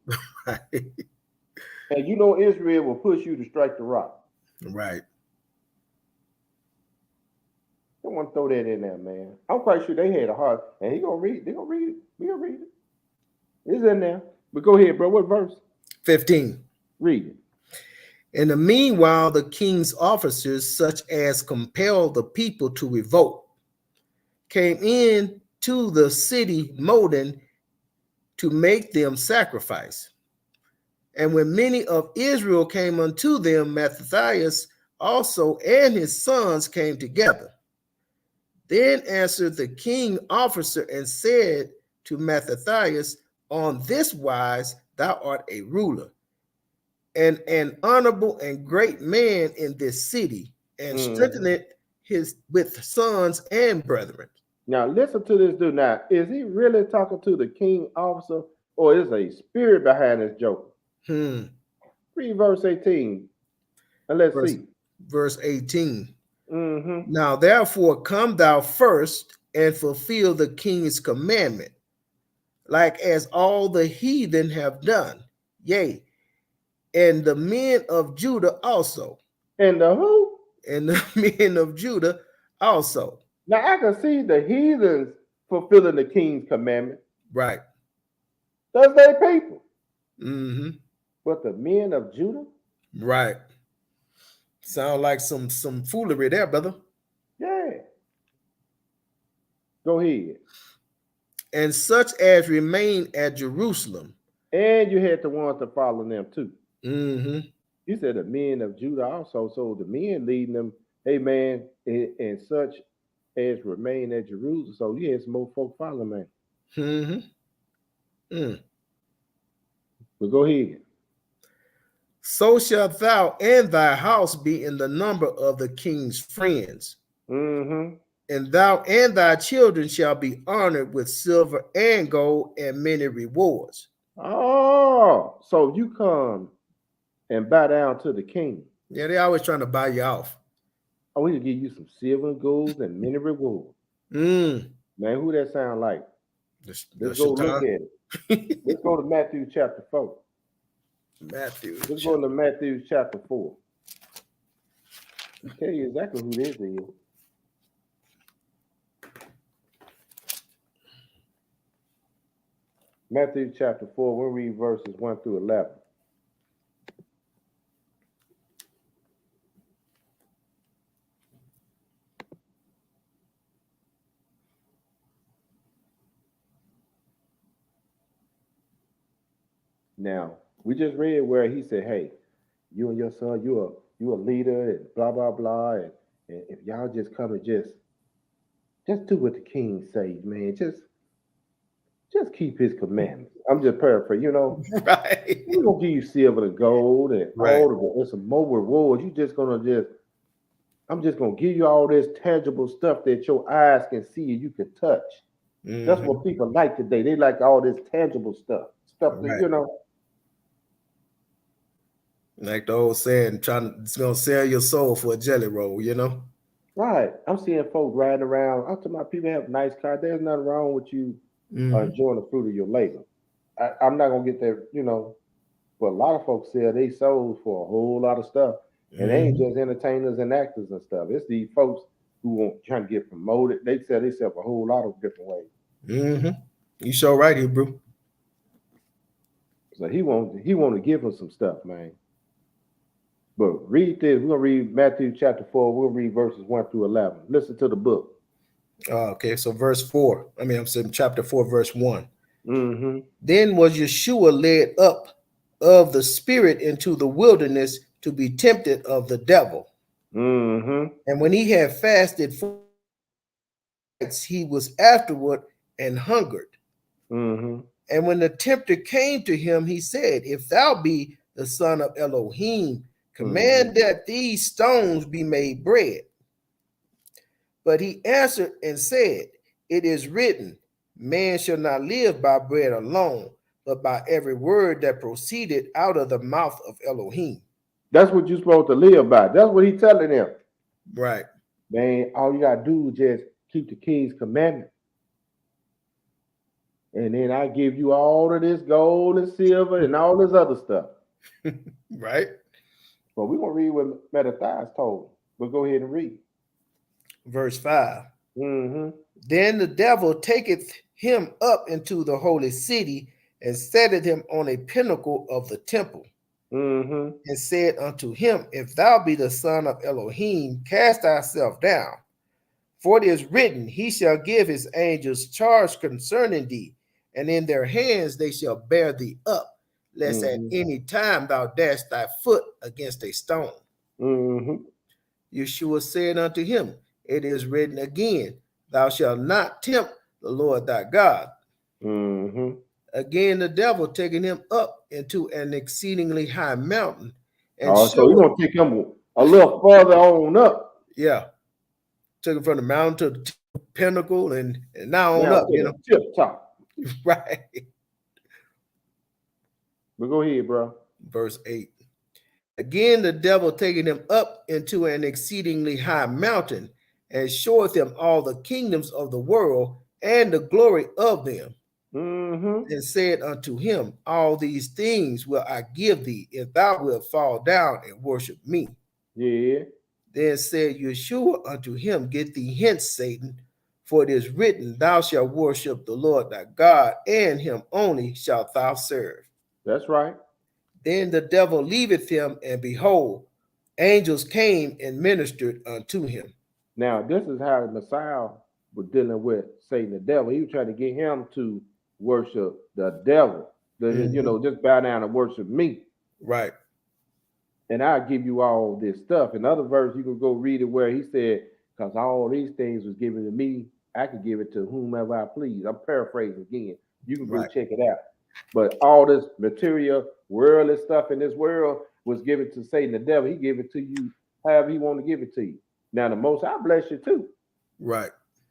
And Israel will push you to strike the rock. Right. I want to throw that in there, man. I'm quite sure they had a hard, and he gonna read. They gonna read it. We gonna read it. It's in there. But go ahead, bro. What verse? 15. Read it. In the meanwhile, the king's officers, such as compelled the people to revolt, came in to the city Modin to make them sacrifice. And when many of Israel came unto them, Mattathias also and his sons came together. Then answered the king officer and said to Mattathias, on this wise thou art a ruler and an honorable and great man in this city, and strengthen it with sons and brethren. Now listen to this dude. Now, is he really talking to the king officer, or is a spirit behind this joker? Read verse 18, and let's see. Verse 18. Mm-hmm. Now therefore come thou first and fulfill the king's commandment, like as all the heathen have done, yea, and the men of Judah also. And the who? And the men of Judah also. Now I can see the heathens fulfilling the king's commandment. Right. That's their people. Mm-hmm. But the men of Judah? Right. Sound like some foolery there, brother. Yeah. Go ahead. And such as remain at Jerusalem. And you had the ones to follow them too. Mm-hmm. You said the men of Judah also. So the men leading them, hey man, and such as remain at Jerusalem. So you had some more folk following, man. Mm-hmm. But go ahead. So shalt thou and thy house be in the number of the king's friends. Mm-hmm. And thou and thy children shall be honored with silver and gold and many rewards. Oh, so you come and bow down to the king. Yeah, they always trying to buy you off. Oh, we can give you some silver and gold and many rewards. Mm. Man, who that sound like? Let's The go look at Shaitan. it. Let's go to Matthew chapter 4. Matthew. Let's go to Matthew chapter 4. I'll tell you exactly who this is. Matthew chapter 4, we'll read verses 1 through 11. Now, we just read where he said, hey, you and your son, you a leader and blah, blah, blah. And if y'all just come and just do what the king says, man. Just keep his commandments. I'm just paraphrasing, you know. Right. We're gonna give you silver and gold and all of it. There's some more rewards. I'm just gonna give you all this tangible stuff that your eyes can see and you can touch. Mm-hmm. That's what people like today. They like all this tangible stuff. That, you know. Like the old saying, it's gonna sell your soul for a jelly roll, you know? Right. I'm seeing folks riding around. I'm talking about people have nice cars. There's nothing wrong with you enjoying the fruit of your labor. I'm not gonna get there, you know, but a lot of folks sell their souls for a whole lot of stuff. And they ain't just entertainers and actors and stuff. It's these folks who want trying to get promoted. They sell themselves a whole lot of different ways. Mm-hmm. You sure right here, bro. So he want to give them some stuff, man. But read this. We're gonna read Matthew chapter 4. We'll read verses 1 through 11. Listen to the book. Okay, so verse 4. I'm saying chapter 4, verse 1. Mm-hmm. Then was Yeshua led up of the Spirit into the wilderness to be tempted of the devil. Mm-hmm. And when he had fasted 4 nights, he was afterward and hungered. Mm-hmm. And when the tempter came to him, he said, if thou be the son of Elohim, command that these stones be made bread. But he answered and said, it is written, man shall not live by bread alone, but by every word that proceeded out of the mouth of Elohim. That's what you're supposed to live by. That's what he's telling them. Right. Man, all you got to do is just keep the king's commandment. And then I give you all of this gold and silver and all this other stuff. Right. But we're going to read what Mattathias told. But go ahead and read. Verse 5. Mm-hmm. Then the devil taketh him up into the holy city and setteth him on a pinnacle of the temple. Mm-hmm. And said unto him, if thou be the son of Elohim, cast thyself down. For it is written, he shall give his angels charge concerning thee, and in their hands they shall bear thee up, lest at any time thou dash thy foot against a stone. Mm-hmm. Yeshua said unto him, it is written again, thou shalt not tempt the Lord thy God. Mm-hmm. Again, the devil taking him up into an exceedingly high mountain. And so you're going to take him a little further on up. Yeah. Took him from the mountain to the pinnacle and now on up, you know. Tip top. Right. But go ahead, bro. Verse 8. Again, the devil taking him up into an exceedingly high mountain and showeth him all the kingdoms of the world and the glory of them. Mm-hmm. And said unto him, all these things will I give thee if thou wilt fall down and worship me. Yeah. Then said Yeshua unto him, get thee hence, Satan, for it is written, thou shalt worship the Lord thy God, and him only shalt thou serve. That's right. Then the devil leaveth him, and behold, angels came and ministered unto him. Now, this is how the Messiah was dealing with Satan, the devil. He was trying to get him to worship the devil, you know, just bow down and worship me. Right. And I'll give you all this stuff. In other verse, you can go read it where he said, because all these things was given to me, I could give it to whomever I please. I'm paraphrasing again. You can go check it out. But all this material, worldly stuff in this world, was given to Satan, the devil. He gave it to you however he want to give it to you. Now the Most High bless you too, Right.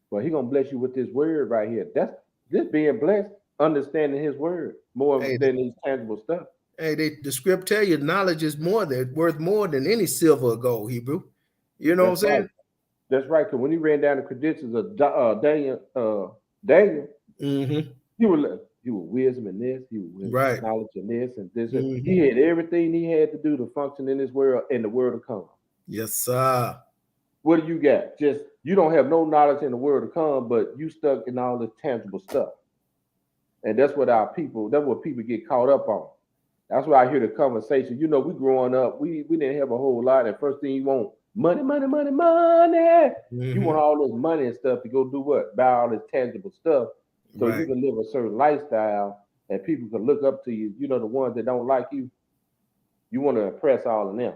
but he gonna bless you with this word right here. That's this being blessed, understanding his word more Hey, than these tangible stuff. hey, the script tell you knowledge is worth more than any silver or gold, Hebrew. You know what I'm That's right. saying? That's right. Because when he ran down the credentials of Daniel, Mm-hmm. he was wisdom in this, he was Right. knowledge in this, and this. Mm-hmm. He had everything he had to do to function in this world and the world to come. Yes, sir. What do you got? Just you don't have no knowledge in the world to come, but you stuck in all this tangible stuff. And that's what people get caught up on. That's why I hear the conversation. You know, we growing up, we didn't have a whole lot. And first thing you want, money, money, money, money. Mm-hmm. You want all this money and stuff to go do what? Buy all this tangible stuff so Right. you can live a certain lifestyle and people can look up to you. You know, the ones that don't like you, you want to impress all of them.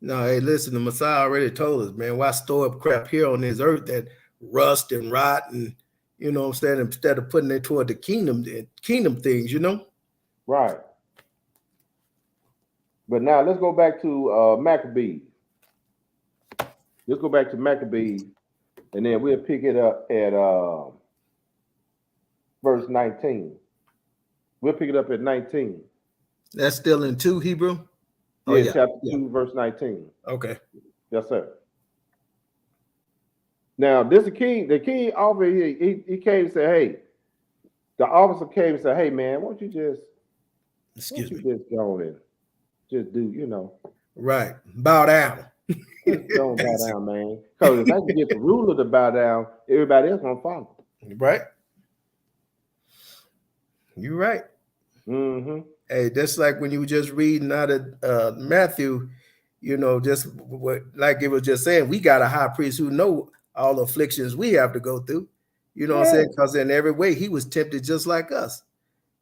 No, hey, listen, the Messiah already told us, man, why store up crap here on this earth that rust and rot and, you know what I'm saying, instead of putting it toward the kingdom things, you know? Right. But now let's go back to Maccabees. Let's go back to Maccabees, and then we'll pick it up at verse 19. We'll pick it up at 19. That's still in 2 Hebrew? Yeah, chapter 2, verse 19. Okay. Yes, sir. Now, this the king offered, he came and said, hey, the officer came and said, hey, man, why don't you just go and just do, you know. Right. Bow down. Don't bow down, man. Because if I can get the ruler to bow down, everybody else gonna follow. Right. You're right. Mm-hmm. Hey, that's like when you were just reading out of Matthew, you know, just what like it was just saying, we got a high priest who know all the afflictions we have to go through. You know what I'm saying? Because in every way he was tempted just like us.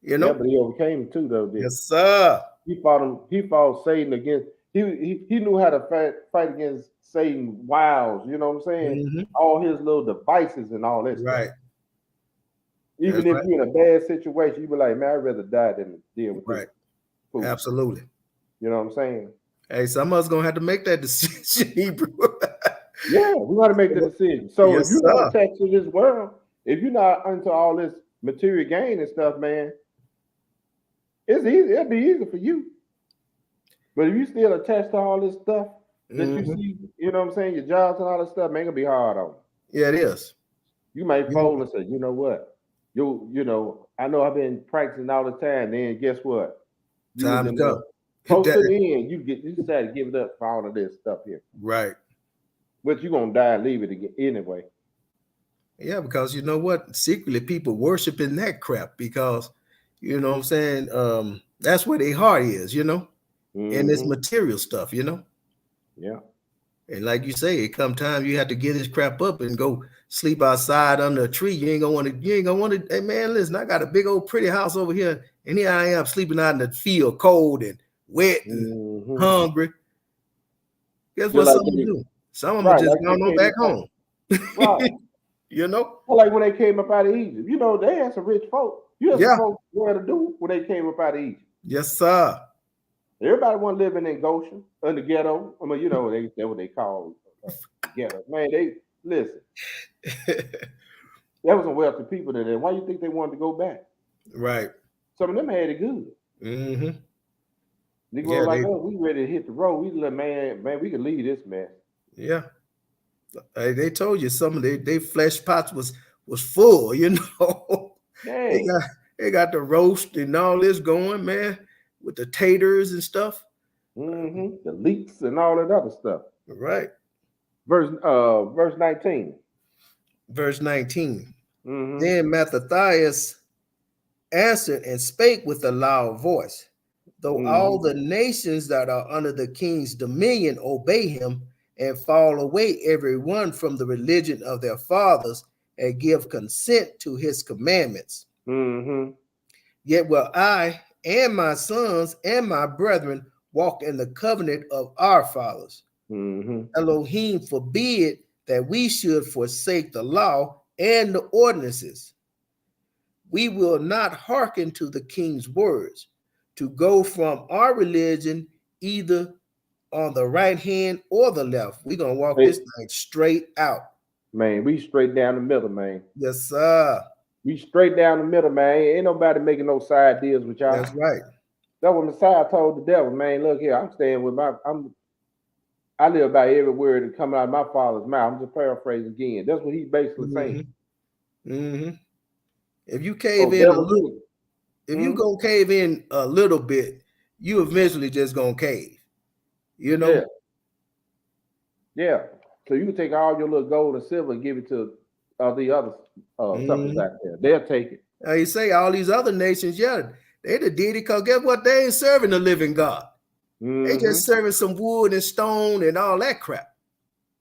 You know? Yeah, but he overcame too, though. Yes, sir. He fought Satan against. He knew how to fight against Satan's wiles. You know what I'm saying? Mm-hmm. All his little devices and all that right. stuff. Even if you're in a bad situation, you be like, man, I'd rather die than deal with this. Right. Absolutely. You know what I'm saying? Hey, some of us gonna have to make that decision, Hebrew. Yeah, we got to make the decision. So Yes, if you're not sir. attached to this world, if you're not into all this material gain and stuff, man, it's easy. It'll be easy for you. But if you still attached to all this stuff that you see, you know what I'm saying, your jobs and all this stuff, man, it'll be hard on you. Yeah, it is. You might fold and say, you know what? You know, I know I've been practicing all the time. Then guess what? Time to come. Close to the end, you decide to give it up for all of this stuff here. Right. But you're gonna die and leave it again anyway. Yeah, because you know what? Secretly, people worshiping that crap because, you know what I'm saying? That's where their heart is, you know, in this material stuff, you know? Yeah. And like you say, it come time you have to get this crap up and go sleep outside under a tree. You ain't gonna want to, hey man, listen, I got a big old pretty house over here, and here I am sleeping out in the field, cold and wet and hungry. Guess what some do? Some of them just going on back home. Right. You know? Well, like when they came up out of Egypt, you know, they had some rich folk. You had some folks what to do when they came up out of Egypt. Yes, sir. Everybody want living in Goshen, in the ghetto. I mean, you know, that's what they call ghetto. Man, they listen. There was some wealthy people there. Why you think they wanted to go back? Right. Some of them had it good. Mm-hmm. They go like, oh, we ready to hit the road. We let man, we can leave this mess. Yeah. They told you some of their flesh pots was full, you know. Hey. They got the roast and all this going, man, with the taters and stuff. The leeks and all that other stuff. Right. Verse 19. Verse 19. Then Mattathias answered and spake with a loud voice. Though all the nations that are under the king's dominion obey him and fall away every one from the religion of their fathers and give consent to his commandments. Yet will I and my sons and my brethren walk in the covenant of our fathers. Elohim forbid that we should forsake the law and the ordinances. We will not hearken to the king's words, to go from our religion either on the right hand or the left. We're gonna walk this thing straight out. Man, we straight down the middle, man. Yes, sir. We straight down the middle, man. Ain't nobody making no side deals with y'all. That's right. That's what Messiah told the devil, man. Look here, I'm staying with I live by every word that come out of my father's mouth. I'm just paraphrasing again. That's what he's basically saying. If you cave in a little, if you gonna cave in a little bit, you eventually just gonna cave. You know? Yeah. So you can take all your little gold and silver and give it to the other suckers out there. They'll take it. You say all these other nations, they the deity, because guess what? They ain't serving the living God. They just serving some wood and stone and all that crap.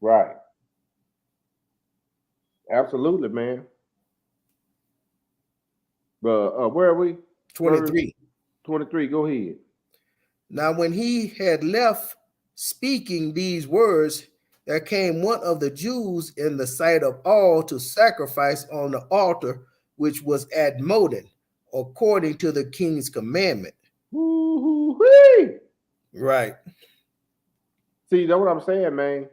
Right. Absolutely, man. But where are we? 23. 23, go ahead. Now, when he had left speaking these words, there came one of the Jews in the sight of all to sacrifice on the altar, which was at Modin, according to the king's commandment. Woo-hoo-wee. Right. See, that's what I'm saying, man.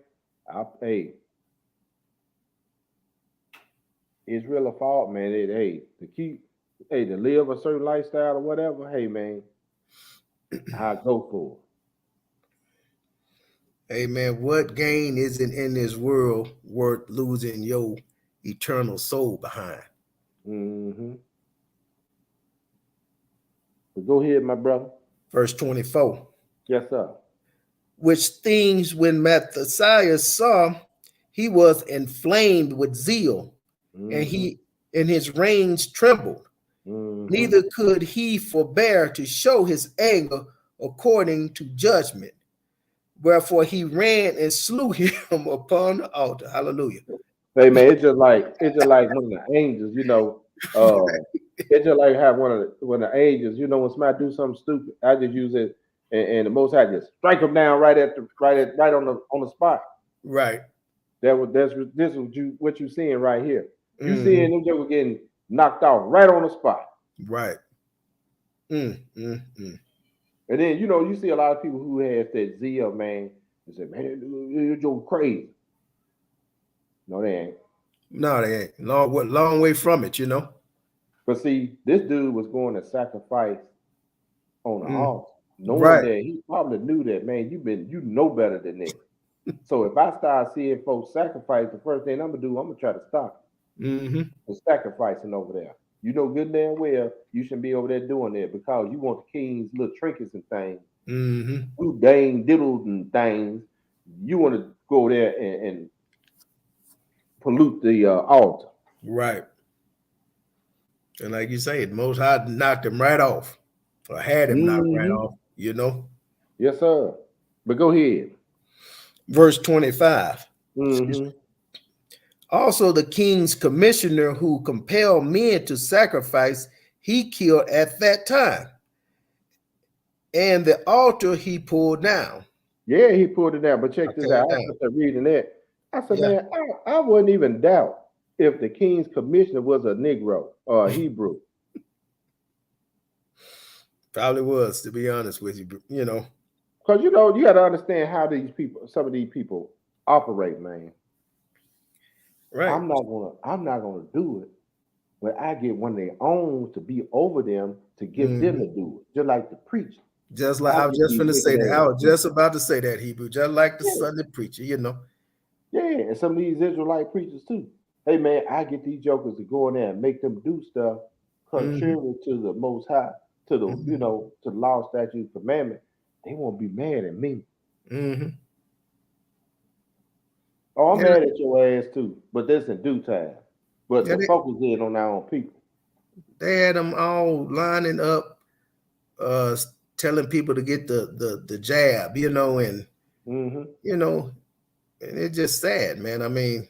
Israel a fault, man. To live a certain lifestyle or whatever. Hey, man, I go for it. Hey, man, what gain isn't in this world worth losing your eternal soul behind? But go ahead, my brother. Verse 24. Yes, sir. Which things when Mattathias saw, he was inflamed with zeal, and his reins trembled. Neither could he forbear to show his anger according to judgment. Wherefore he ran and slew him upon the altar. Hallelujah. Hey, man, it's just like one of the angels, you know. It's just like have one of the angels, you know, when somebody do something stupid, I just use it, and the Most High just strike them down right on the spot. Right. This is what you seeing right here. You seeing them just getting knocked off right on the spot. Right. And then, you know, you see a lot of people who have that zeal, man, and say, man, you're just crazy. No, they ain't. No, they ain't. Long way from it, you know. But see, this dude was going to sacrifice on the altar, knowing that he probably knew that, man, you know better than this. So if I start seeing folks sacrifice, the first thing I'm gonna do, I'm gonna try to stop from sacrificing over there. You know good and damn well you shouldn't be over there doing that, because you want the king's little trinkets and things, you dang diddles and things. You want to go there and pollute the altar. Right. And like you say, the Most High knocked him right off, or had him knocked right off, you know. Yes, sir. But go ahead. Verse 25. Also, the king's commissioner who compelled men to sacrifice, he killed at that time. And the altar he pulled down. Yeah, he pulled it down. But check this out. I started reading that. I said, man, I wouldn't even doubt if the king's commissioner was a Negro or a Hebrew. Probably was, to be honest with you, you know. Because, you know, you got to understand how some of these people operate, man. Right. I'm not gonna do it, but I get one of their own to be over them to get them to do it, just like the preacher. Just like I was just going to say that. I was just about to say that, Hebrew, just like the Sunday preacher, you know. Yeah, and some of these Israelite preachers too. Hey, man, I get these jokers to go in there and make them do stuff contrary to the Most High, to the you know, to the law, statute, commandment. They won't be mad at me. Oh, I'm mad at your ass too, but that's in due time. But the focus is on our own people. They had them all lining up, telling people to get the jab, you know, and you know, and it's just sad, man. I mean,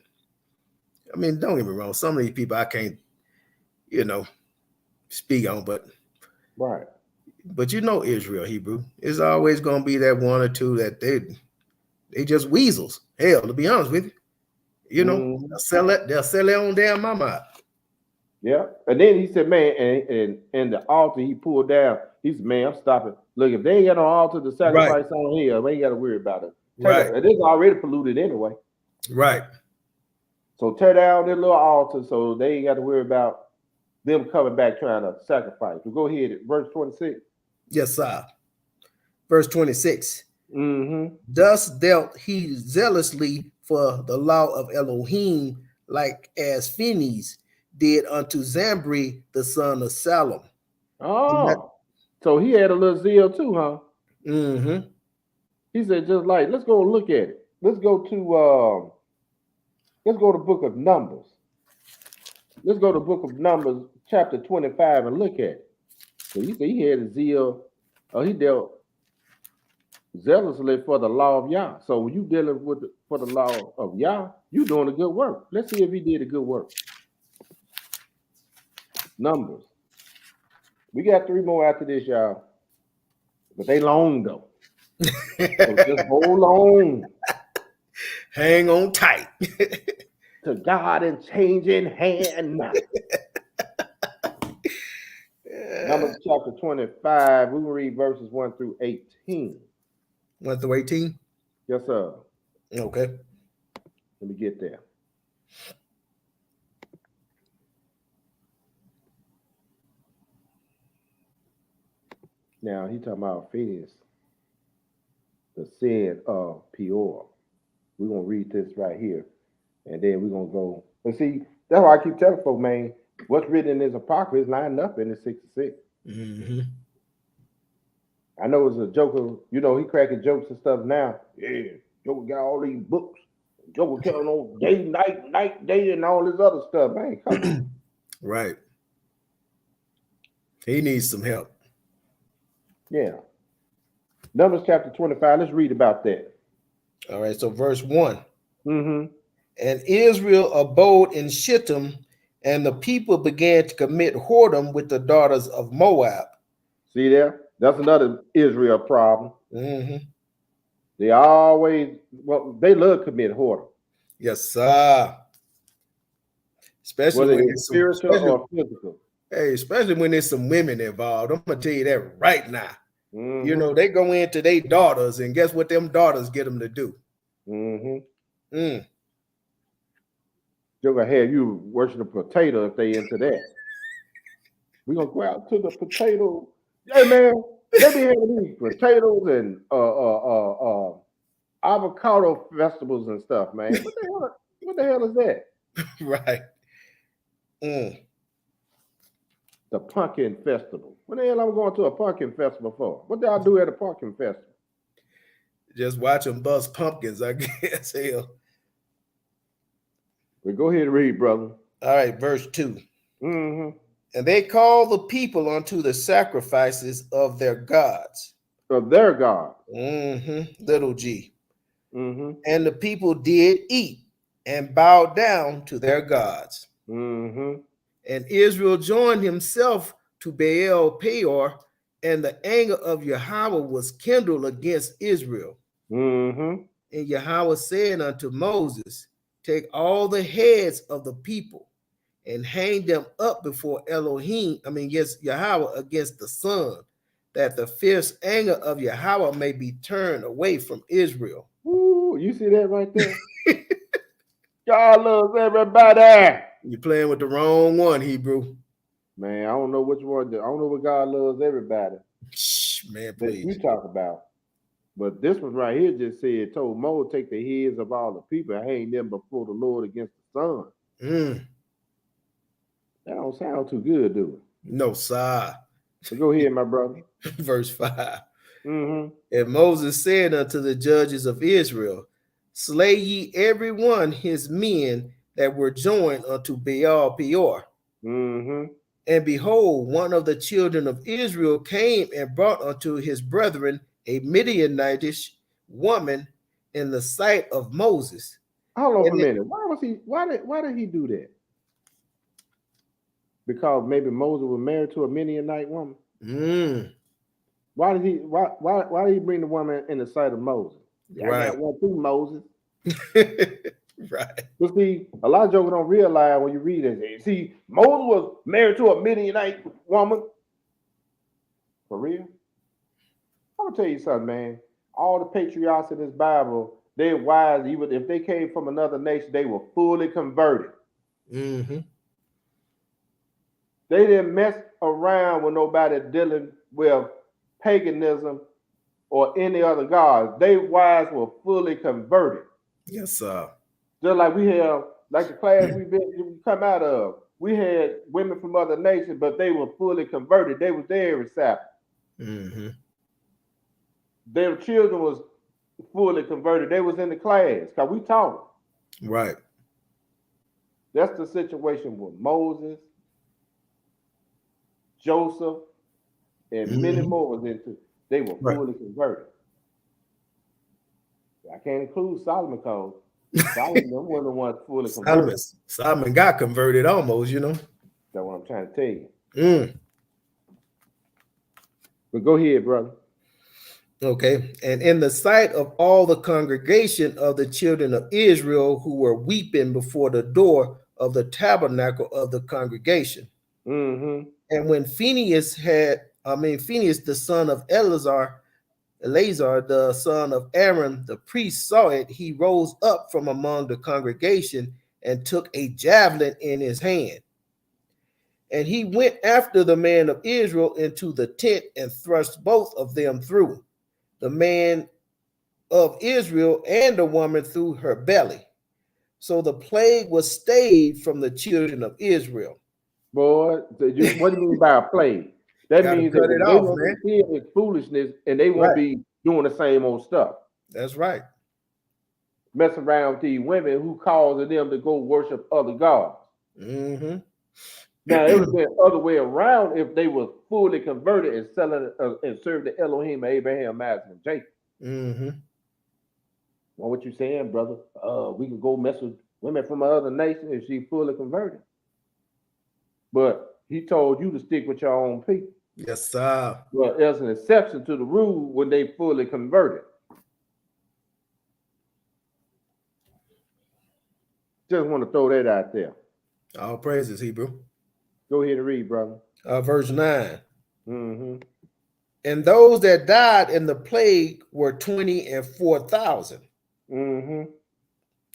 don't get me wrong. Some of these people I can't, you know, speak on, but But you know, Israel, Hebrew, it's always gonna be that one or two that they just weasels. Hell, to be honest with you, you know, they'll sell their own damn mama out. Yeah, and then he said, man, and the altar he pulled down, He said, man, I'm stopping. Look, if they ain't got no altar to sacrifice on here, we ain't got to worry about it. It is already polluted anyway. Right. So tear down their little altar so they ain't got to worry about them coming back trying to sacrifice. So go ahead, verse 26. Yes, sir. Verse 26. Mm-hmm. Thus dealt he zealously for the law of Elohim, like as Phinehas did unto Zambri, the son of Salom. Oh, so he had a little zeal too, huh? Mm-hmm. He said, just like, let's go look at it. Let's go to the book of Numbers. Let's go to the book of Numbers, chapter 25, and look at it. So he said he had a zeal, he dealt zealously for the law of Yah. So when you dealing with for the law of Yah, you doing a good work. Let's see if he did a good work. Numbers. We got 3 more after this, y'all. But they long though. So just hold on. Hang on tight. To God and changing hand. Numbers chapter 25. We will read verses 1 through 18. 1 through 18? Yes, sir. Okay. Let me get there. Now he talking about Phinehas, the sin of Peor. We're gonna read this right here, and then we're gonna go and see. That's why I keep telling folks, man, what's written in this apocrypha is lined up in the 66. Mm-hmm. I know it's a Joker, he cracking jokes and stuff now. Yeah, Joker got all these books. Joker telling on day, night, day, and all this other stuff, man. Come on. Right. He needs some help. Yeah. Numbers chapter 25. Let's read about that. All right. So verse 1. Mm-hmm. And Israel abode in Shittim, and the people began to commit whoredom with the daughters of Moab. See there? That's another Israel problem. Mm-hmm. They love commit whoredom. Yes, sir. Especially Whether when it's spiritual or physical. Hey, especially when there's some women involved. I'm gonna tell you that right now. Mm-hmm. They go into their daughters, and guess what them daughters get them to do? Mm-hmm. Mm. They're gonna have you worship a potato if they into that. We're gonna go out to the potato. Hey man, they be having these potatoes and avocado festivals and stuff, man. What the hell is that? Right. Mm. The pumpkin festival. What the hell I'm going to a pumpkin festival for? What did I do at a pumpkin festival? Just watch them bust pumpkins, I guess. Hell. Well, go ahead and read, brother. All right, verse 2. Mm-hmm. And they called the people unto the sacrifices of their gods. Of their God. Mm-hmm. Little g. Mm-hmm. And the people did eat and bowed down to their gods. Mm-hmm. And Israel joined himself to Baal Peor, and the anger of Yahweh was kindled against Israel. Mm-hmm. And Yahweh said unto Moses, take all the heads of the people and hang them up before yes, Yahweh against the sun, that the fierce anger of Yahweh may be turned away from Israel. Ooh, you see that right there? God loves everybody. You're playing with the wrong one, Hebrew. Man, I don't know which one. I don't know what God loves everybody. Shh, man, That please. you talk about. But this one right here just said, told Moses, take the heads of all the people and hang them before the Lord against the sun. Mm. That don't sound too good, do it? No, sir. So go ahead, my brother. Verse 5. Mm-hmm. And Moses said unto the judges of Israel, slay ye every one his men that were joined unto Baal Peor. Mm-hmm. And behold, one of the children of Israel came and brought unto his brethren a Midianitish woman in the sight of Moses. Hold on for a minute. Why did he do that? Because maybe Moses was married to a Midianite woman. Mm. Why did he bring the woman in the sight of Moses? Right. I got one through Moses. Right. But see, a lot of jokers don't realize when you read it. See, Moses was married to a Midianite woman. For real? I'm gonna tell you something, man. All the patriarchs in this Bible, they're wise. Even if they came from another nation, they were fully converted. Mm-hmm. They didn't mess around with nobody dealing with paganism or any other gods. They wise were fully converted. Yes, sir. Just like we have, like the class we come out of, we had women from other nations, but they were fully converted. They was there every Sabbath. Mm-hmm. Their children was fully converted. They was in the class because we taught them. Right. That's the situation with Moses, Joseph, and many more was into. They were Right. fully converted. I can't include Solomon because Solomon wasn't the one fully converted. Solomon got converted almost, you know. That's what I'm trying to tell you. Mm. But go ahead, brother. Okay. And in the sight of all the congregation of the children of Israel who were weeping before the door of the tabernacle of the congregation. Mm-hmm. And when Phinehas, the son of Eleazar, the son of Aaron, the priest, saw it, he rose up from among the congregation and took a javelin in his hand. And he went after the man of Israel into the tent and thrust both of them through, the man of Israel and the woman through her belly. So the plague was stayed from the children of Israel. Boy, what do you mean by a plague? That Gotta means cut that it they off, won't man. be seeing this foolishness and they won't Right. be doing the same old stuff. That's right. Messing around with these women who causing them to go worship other gods. Mm-hmm. Now, it would have been the other way around if they were fully converted and selling and served the Elohim of Abraham, Isaac, and Jacob. Mm-hmm. Well, what you saying, brother? We can go mess with women from another nation if she fully converted. But he told you to stick with your own people. Yes, sir. Well, there's an exception to the rule when they fully converted. Just want to throw that out there. All praises, Hebrew. Go ahead and read, brother. Verse 9. Mm-hmm. And those that died in the plague were 24,000. Mm-hmm.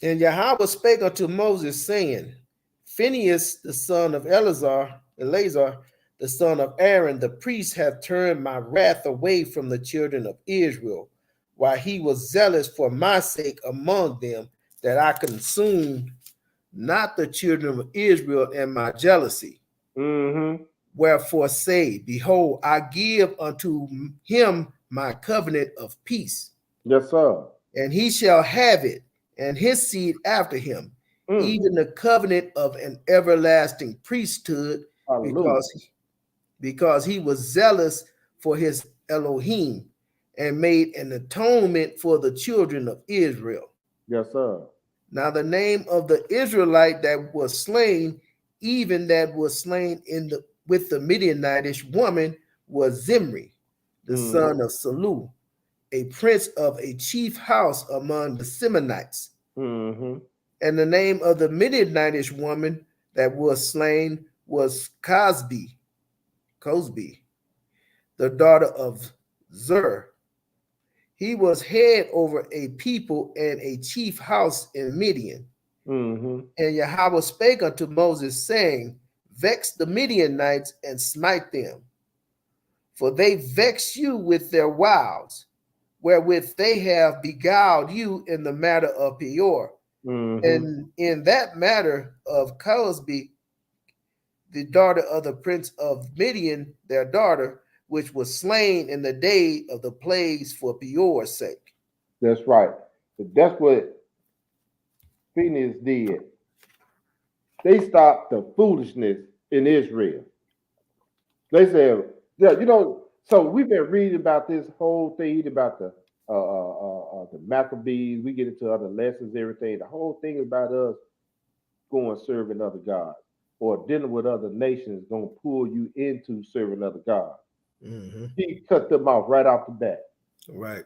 And Yahweh spake unto Moses, saying, Phinehas, the son of Eleazar, the son of Aaron, the priest, hath turned my wrath away from the children of Israel, while he was zealous for my sake among them, that I consumed not the children of Israel in my jealousy. Mm-hmm. Wherefore say, behold, I give unto him my covenant of peace, Yes, sir. and he shall have it, and his seed after him, even the covenant of an everlasting priesthood, Hallelujah. because he was zealous for his Elohim, and made an atonement for the children of Israel. Yes, sir. Now the name of the Israelite that was slain, even that was slain with the Midianitish woman, was Zimri, the son of Salu, a prince of a chief house among the Semenites. Mm-hmm. And the name of the Midianitish woman that was slain was Cosbi, the daughter of Zur. He was head over a people and a chief house in Midian. Mm-hmm. And Yahweh spake unto Moses, saying, Vex the Midianites and smite them, for they vex you with their wiles, wherewith they have beguiled you in the matter of Peor. Mm-hmm. And in that matter of Cosbi, the daughter of the prince of Midian, their daughter, which was slain in the day of the plagues for Peor's sake. That's right. That's what Phoenix did. They stopped the foolishness in Israel. They said, yeah, so we've been reading about this whole thing about the Maccabees. We get into other lessons, everything. The whole thing about us going serving other gods or dealing with other nations gonna pull you into serving other gods. Mm-hmm. He cut them off right off the bat. Right.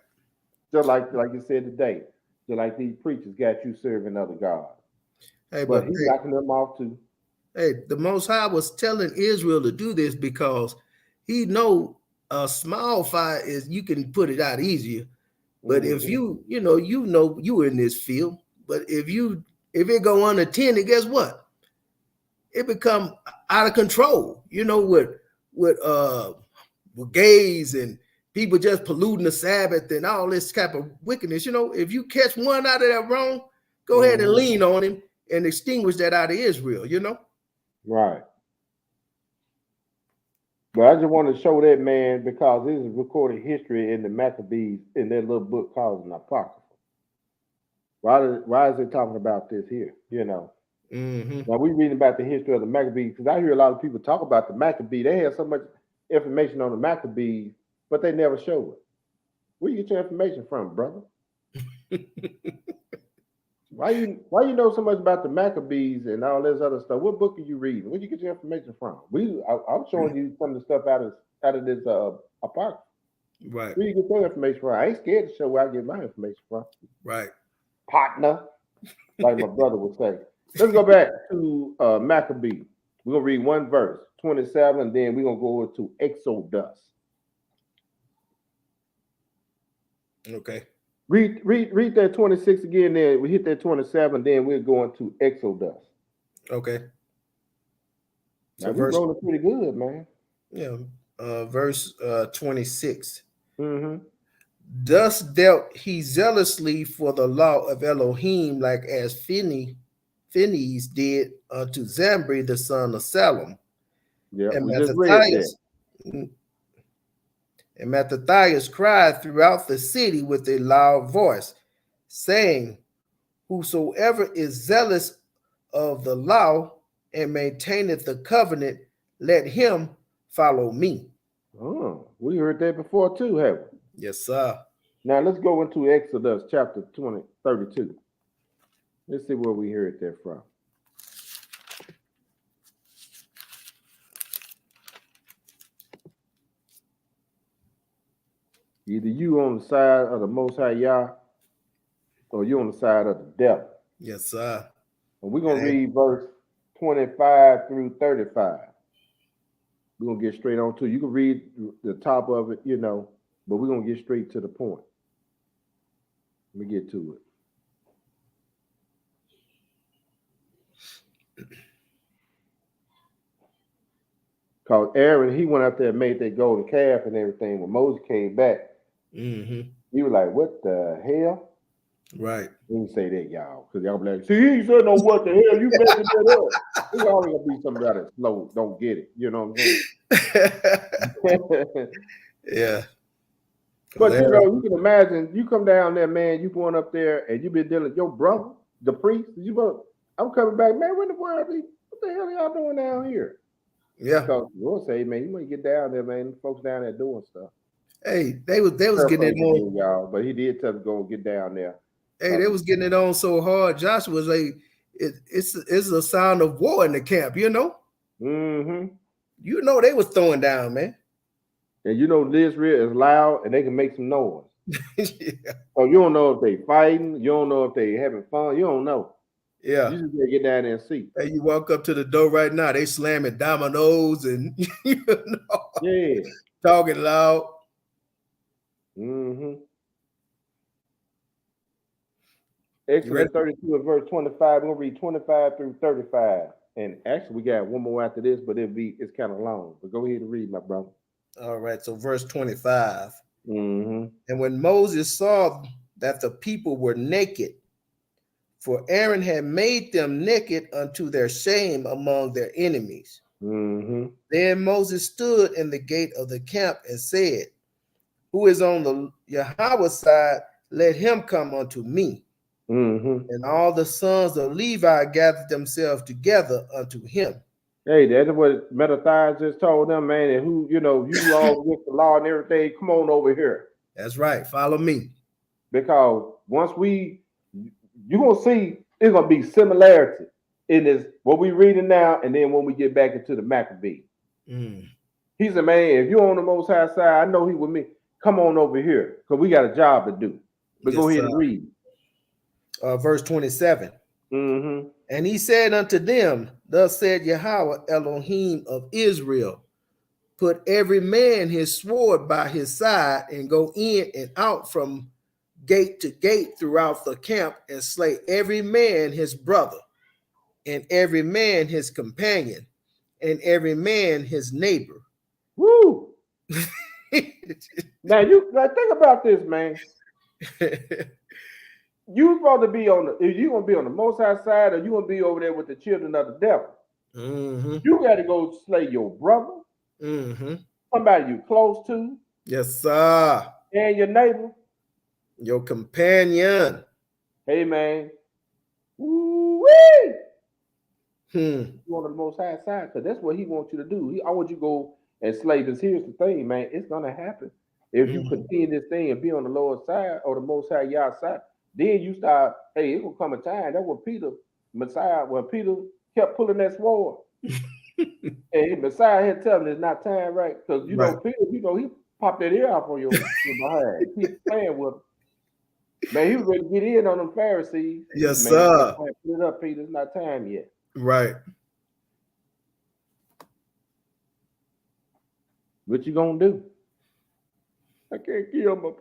Just like you said today, just like these preachers got you serving other gods. Hey, But he's knocking them off too. Hey, the Most High was telling Israel to do this because he know a small fire is you can put it out easier. But if Mhm. you in this field, but if it go unattended, guess what? It become out of control. With gays and people just polluting the Sabbath and all this type of wickedness. If you catch one out of that wrong, go ahead and Mhm. lean on him and extinguish that out of Israel. Right. But I just want to show that, man, because this is recorded history in the Maccabees in their little book called an Apocrypha. Why is it talking about this here? Mm-hmm. Now we reading about the history of the Maccabees because I hear a lot of people talk about the Maccabees. They have so much information on the Maccabees, but they never show it. Where you get your information from, brother? Why you know so much about the Maccabees and all this other stuff? What book are you reading? Where you get your information from? I'm showing you some of the stuff out of this apocrypha. Right, Where you get your information from? I ain't scared to show where I get my information from. right. Partner, like my brother would say. Let's go back to Maccabee. We're gonna read one verse, 27, and then we're gonna go over to Exodus. Okay. Read that 26 again, then we hit that 27, then we're going to Exodus. Okay. Now So we rolling pretty good, man. verse 26. Mm-hmm. Thus dealt he zealously for the law of Elohim, like as Phineas did unto Zambri the son of Salem. Yeah, And we just read that. Mattathias cried throughout the city with a loud voice, saying, whosoever is zealous of the law and maintaineth the covenant, let him follow me. Oh, we heard that before too, haven't we? Yes, sir. Now let's go into Exodus chapter 32. Let's see where we heard that from. Either you on the side of the Most High Yah or you on the side of the devil. Yes, sir. And we're going to read verse 25 through 35. We're going to get straight on to it. You can read the top of it, but we're going to get straight to the point. Let me get to it. Because Aaron, he went out there and made that golden calf and everything. When Moses came back, Mm-hmm. he was like, what the hell? Right. Let me say that, y'all, because y'all be like, see, he ain't said no what the hell, you messing that up. It's always going to be somebody that's slow, don't get it. You know what I'm saying? Yeah. But, you can imagine, you come down there, man, you going up there and you been dealing with your brother, the priest. I'm coming back, man, what the hell are y'all doing down here? Yeah. Because you'll say, man, you want to get down there, man. Folks down there doing stuff. Hey, they was getting it on, y'all, but he did tell them to go get down there. Hey, they was getting it on so hard. Joshua was like, it's a sound of war in the camp, Mm-hmm. They was throwing down, man. And Israel is loud and they can make some noise. Yeah. So you don't know if they fighting, you don't know if they having fun, you don't know. Yeah. You just gotta get down there and see. Hey, you walk up to the door right now, they slamming dominoes and yeah, talking loud. Mm-hmm. Exodus 32 and verse 25. We're gonna read 25 through 35. And actually we got one more after this, but it's kind of long. But go ahead and read, my brother. All right, so verse 25. Mm-hmm. And when Moses saw that the people were naked, for Aaron had made them naked unto their shame among their enemies. Mm-hmm. Then Moses stood in the gate of the camp and said, who is on the Yahweh side, let him come unto me. Mm-hmm. And all the sons of Levi gathered themselves together unto him. Hey, that's what Mattathias just told them, man. And who, you all with the law and everything, come on over here. That's right. Follow me. Because once you're going to see, there's going to be similarity in this, what we're reading now, and then when we get back into the Maccabees. Mm. He said, man, if you're on the Most High side, I know he with me. Come on over here, because we got a job to do. But yes, go ahead and read. Verse 27. Mm-hmm. And he said unto them, thus said Yahweh Elohim of Israel, put every man his sword by his side, and go in and out from gate to gate throughout the camp, and slay every man his brother, and every man his companion, and every man his neighbor. Woo! Now think about this, man. You supposed to be on if you gonna be on the Most High side, or you gonna be over there with the children of the devil. Mm-hmm. You got to go slay your brother, somebody you close to, yes, sir, and your neighbor, your companion. Hey, man. Woo-wee! You on the Most High side, because that's what he wants you to do. I want you to go and slay this. Here's the thing, man. It's gonna happen if you continue this thing and be on the Lord's side or the Most High Yah side. Then you start. Hey, it will come a time. That's what Messiah, when Peter kept pulling that sword, and Messiah had telling him it's not time, right? Because know Peter, he popped that ear off on your behind. He keep playing with him. Man, he was ready to get in on them Pharisees. Yes, man, sir. Put it up, Peter. It's not time yet. Right. What you gonna do? I can't kill my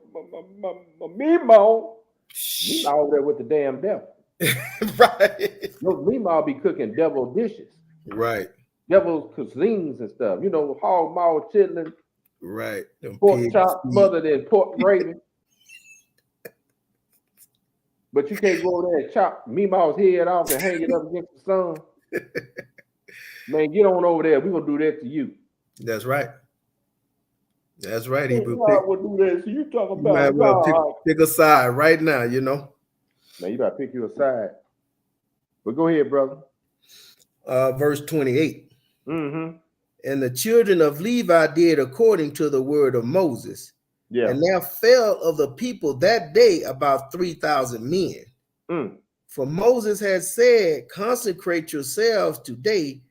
Meemaw. He's over there with the damn devil. Right. Those Meemaw be cooking devil dishes. Right. Devil cuisines and stuff. Hog maw chitlin. Right. Pork chop smothered in pork gravy. But you can't go over there and chop Meemaw's head off and hang it up against the sun. Man, get on over there. We're going to do that to you. That's right. That's right, Hebrew. God will do that. So you talk about God. Pick a side right now, Man, you got to pick your side. But go ahead, brother. Verse 28. Mm-hmm. And the children of Levi did according to the word of Moses. Yeah. And there fell of the people that day about 3,000 men. For Moses had said, consecrate yourselves today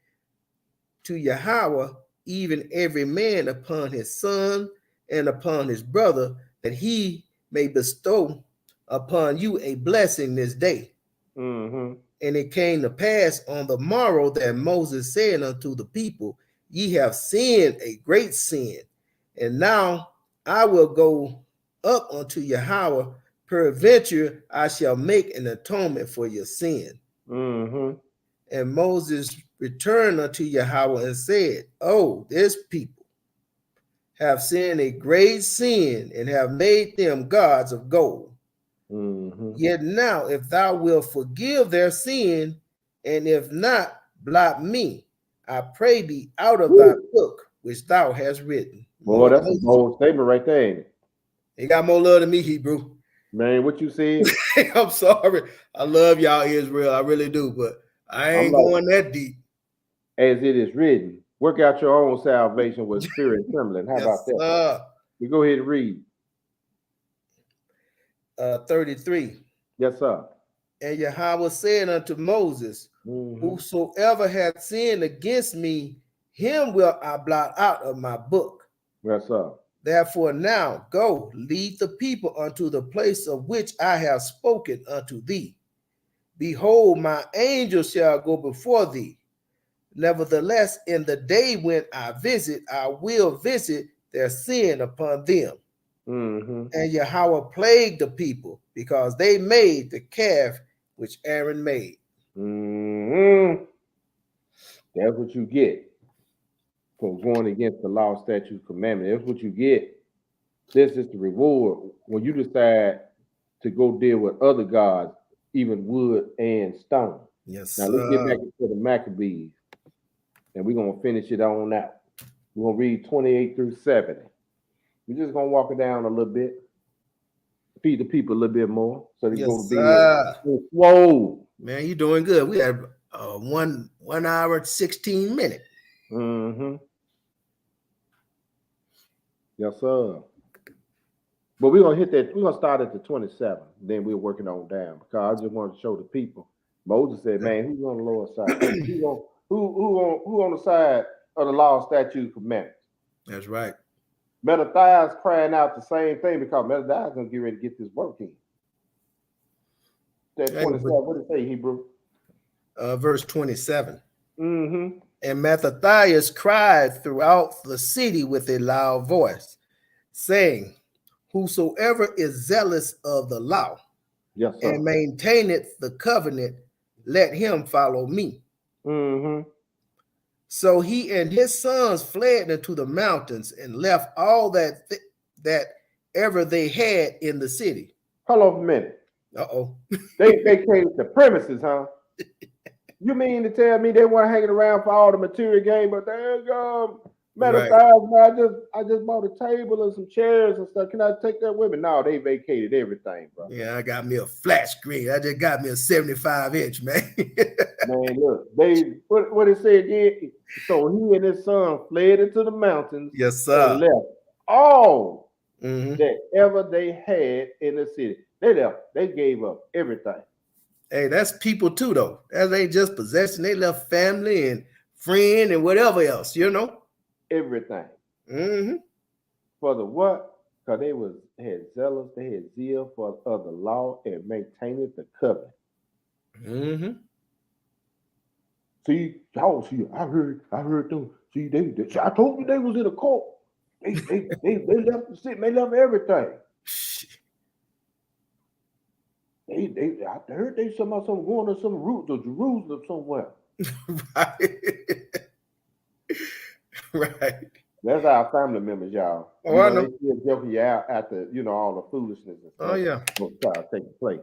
to Yahweh, even every man upon his son and upon his brother, that he may bestow upon you a blessing this day. And it came to pass on the morrow that Moses said unto the people, ye have sinned a great sin, and now I will go up unto Yahweh, peradventure I shall make an atonement for your sin. And Moses returned unto Yahweh and said, oh, this people have sinned a great sin and have made them gods of gold. Yet now, if thou wilt forgive their sin, and if not, blot me, I pray thee, out of thy book which thou hast written. Boy, that's a bold statement right there, ain't it? You got more love than me, Hebrew. Man, what you said? I'm sorry. I love y'all, Israel. I really do, but I ain't going that deep. As it is written, work out your own salvation with fear and trembling. How about that? You go ahead and read. 33. Yes, sir. And Yahweh said unto Moses, whosoever hath sinned against me, him will I blot out of my book. Yes, sir. Therefore now go, lead the people unto the place of which I have spoken unto thee. Behold, my angel shall go before thee. Nevertheless, in the day when I visit, I will visit their sin upon them. And Yahweh plagued the people because they made the calf which Aaron made. That's what you get for going against the law, statutes, commandments. That's what you get. This is the reward when you decide to go deal with other gods, even wood and stone. Yes. Now let's get back into the Maccabees, and we're gonna finish it on out. We're gonna read 28 through 70. We're just gonna walk it down a little bit, feed the people a little bit more, so they go to bed. Whoa, man, you doing good. We had 1 hour and 16 minutes. Yes, sir. But we're gonna hit that. We're gonna start at the 27. Then we're working on down because I just wanted to show the people. Moses said, "Man, who's on the Lord's side? who on the side of the law, statutes, commandments?" That's right. Metathias crying out the same thing because Metathias gonna get ready to get this work in. That 27. What did it say, Hebrew? Verse 27. And Mattathias cried throughout the city with a loud voice, saying, whosoever is zealous of the law Yes, sir. and maintaineth the covenant, let him follow me. Mm-hmm. So he and his sons fled into the mountains and left all that ever they had in the city. Hold on a minute. Uh-oh. They vacated the premises, huh? You mean to tell me they weren't hanging around for all the material gain, but there's Right. I just bought a table and some chairs and stuff. Can I take that with me? No, they vacated everything, bro. Yeah, I got me a flat screen. I just got me a 75-inch, man. Man, look, they what it said again. So he and his son fled into the mountains. Yes, and sir. left all Mhm. that ever they had in the city. They left. They gave up everything. Hey, that's people too, though. That ain't just possession. They left family and friend and whatever else, you know. Everything. Mm-hmm. For the what? Because they had zeal for the law and maintaining the covenant. Mm-hmm. See, I heard them. See, I told you they was in a cult. They left the city, they left everything. I heard they somehow going to some route to Jerusalem somewhere. Right. Right. That's our family members, y'all. Oh, I know. They still joking you out after all the foolishness and stuff. Oh, yeah. Taking place.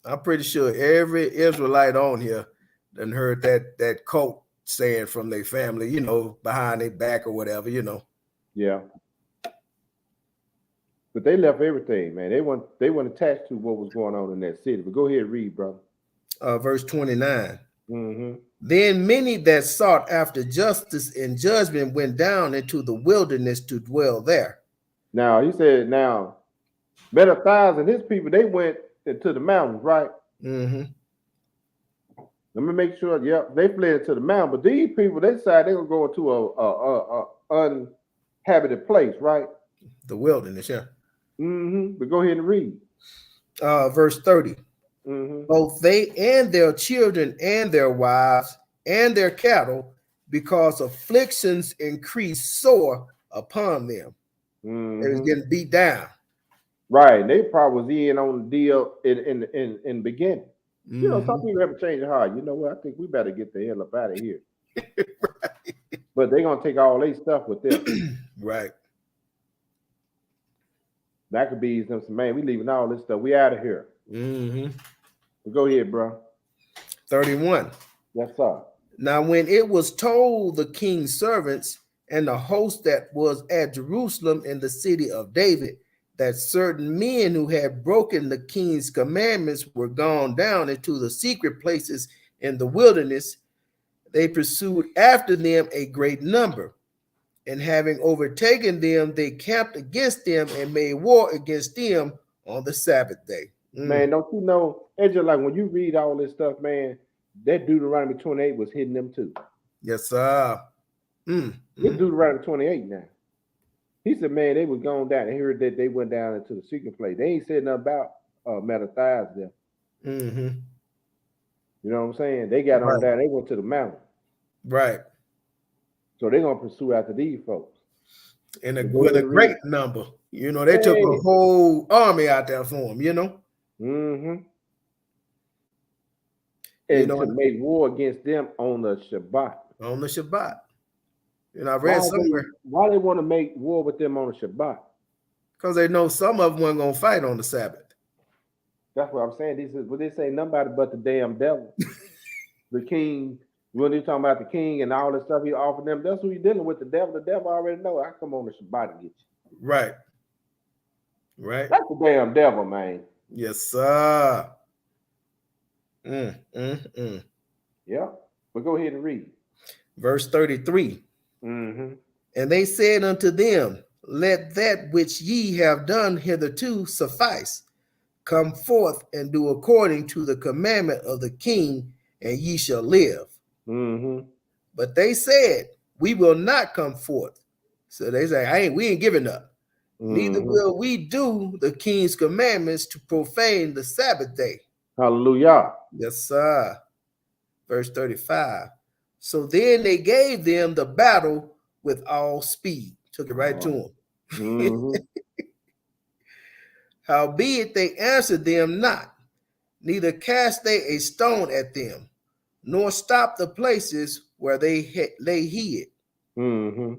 I'm pretty sure every Israelite on here done heard that cult saying from their family, you know, behind their back or whatever, you know. Yeah. But they left everything, man. They weren't attached to what was going on in that city. But go ahead and read, brother. Verse 29. Mm-hmm. Then many that sought after justice and judgment went down into the wilderness to dwell there. Now, he said, Mattathias and his people, they went into the mountains, right? Mm-hmm. Let me make sure. Yep, they fled to the mountain. But these people, they decided they were going to a uninhabited place, right? The wilderness, yeah. Mm-hmm. But go ahead and read. Verse 30. Mm-hmm. Both they and their children and their wives and their cattle, because afflictions increased sore upon them. Mm-hmm. They was getting beat down. Right. They probably was in on the deal in the beginning. Mm-hmm. You know, some people have to change their heart. You know what? I think we better get the hell up out of here. Right. But they're gonna take all their stuff with them. Right. Maccabees, them some man, we leaving all this stuff. We out of here. Mm-hmm. Go ahead, bro. 31. Yes, sir. Now, when it was told the king's servants and the host that was at Jerusalem in the city of David, that certain men who had broken the king's commandments were gone down into the secret places in the wilderness, they pursued after them a great number. And having overtaken them, they camped against them and made war against them on the Sabbath day. Man, don't you know? It's just like when you read all this stuff, man, that Deuteronomy 28 was hitting them too. Yes, sir. It's Deuteronomy 28 now. He said, man, they was going down. They heard that they went down into the secret place. They ain't said nothing about Mattathias there. Mm-hmm. You know what I'm saying? They got on down. They went to the mountain. Right. So they're going to pursue after these folks. And with a great number. You know, they took a whole army out there for them, you know? Mm-hmm. And to make war against them on the Shabbat. On the Shabbat. And I read somewhere. Why they want to make war with them on the Shabbat? Because they know some of them weren't going to fight on the Sabbath. That's what I'm saying. This ain't nobody but the damn devil. The king, when they're talking about the king and all the stuff he offered them, that's who you're dealing with, the devil. The devil already know, I come on the Shabbat to get you. Right. Right. That's the damn devil, man. Yes, sir. Yeah. But go ahead and read. Verse 33. Mm-hmm. And they said unto them, let that which ye have done hitherto suffice. Come forth and do according to the commandment of the king, and ye shall live. Mm-hmm. But they said, we will not come forth. So they say, we ain't giving up. Mm-hmm. Neither will we do the king's commandments to profane the Sabbath day. Hallelujah. Yes, sir. Verse 35. So then they gave them the battle with all speed. Took it right to them. Mm-hmm. Howbeit they answered them not, neither cast they a stone at them, nor stopped the places where they lay hid, Mm-hmm.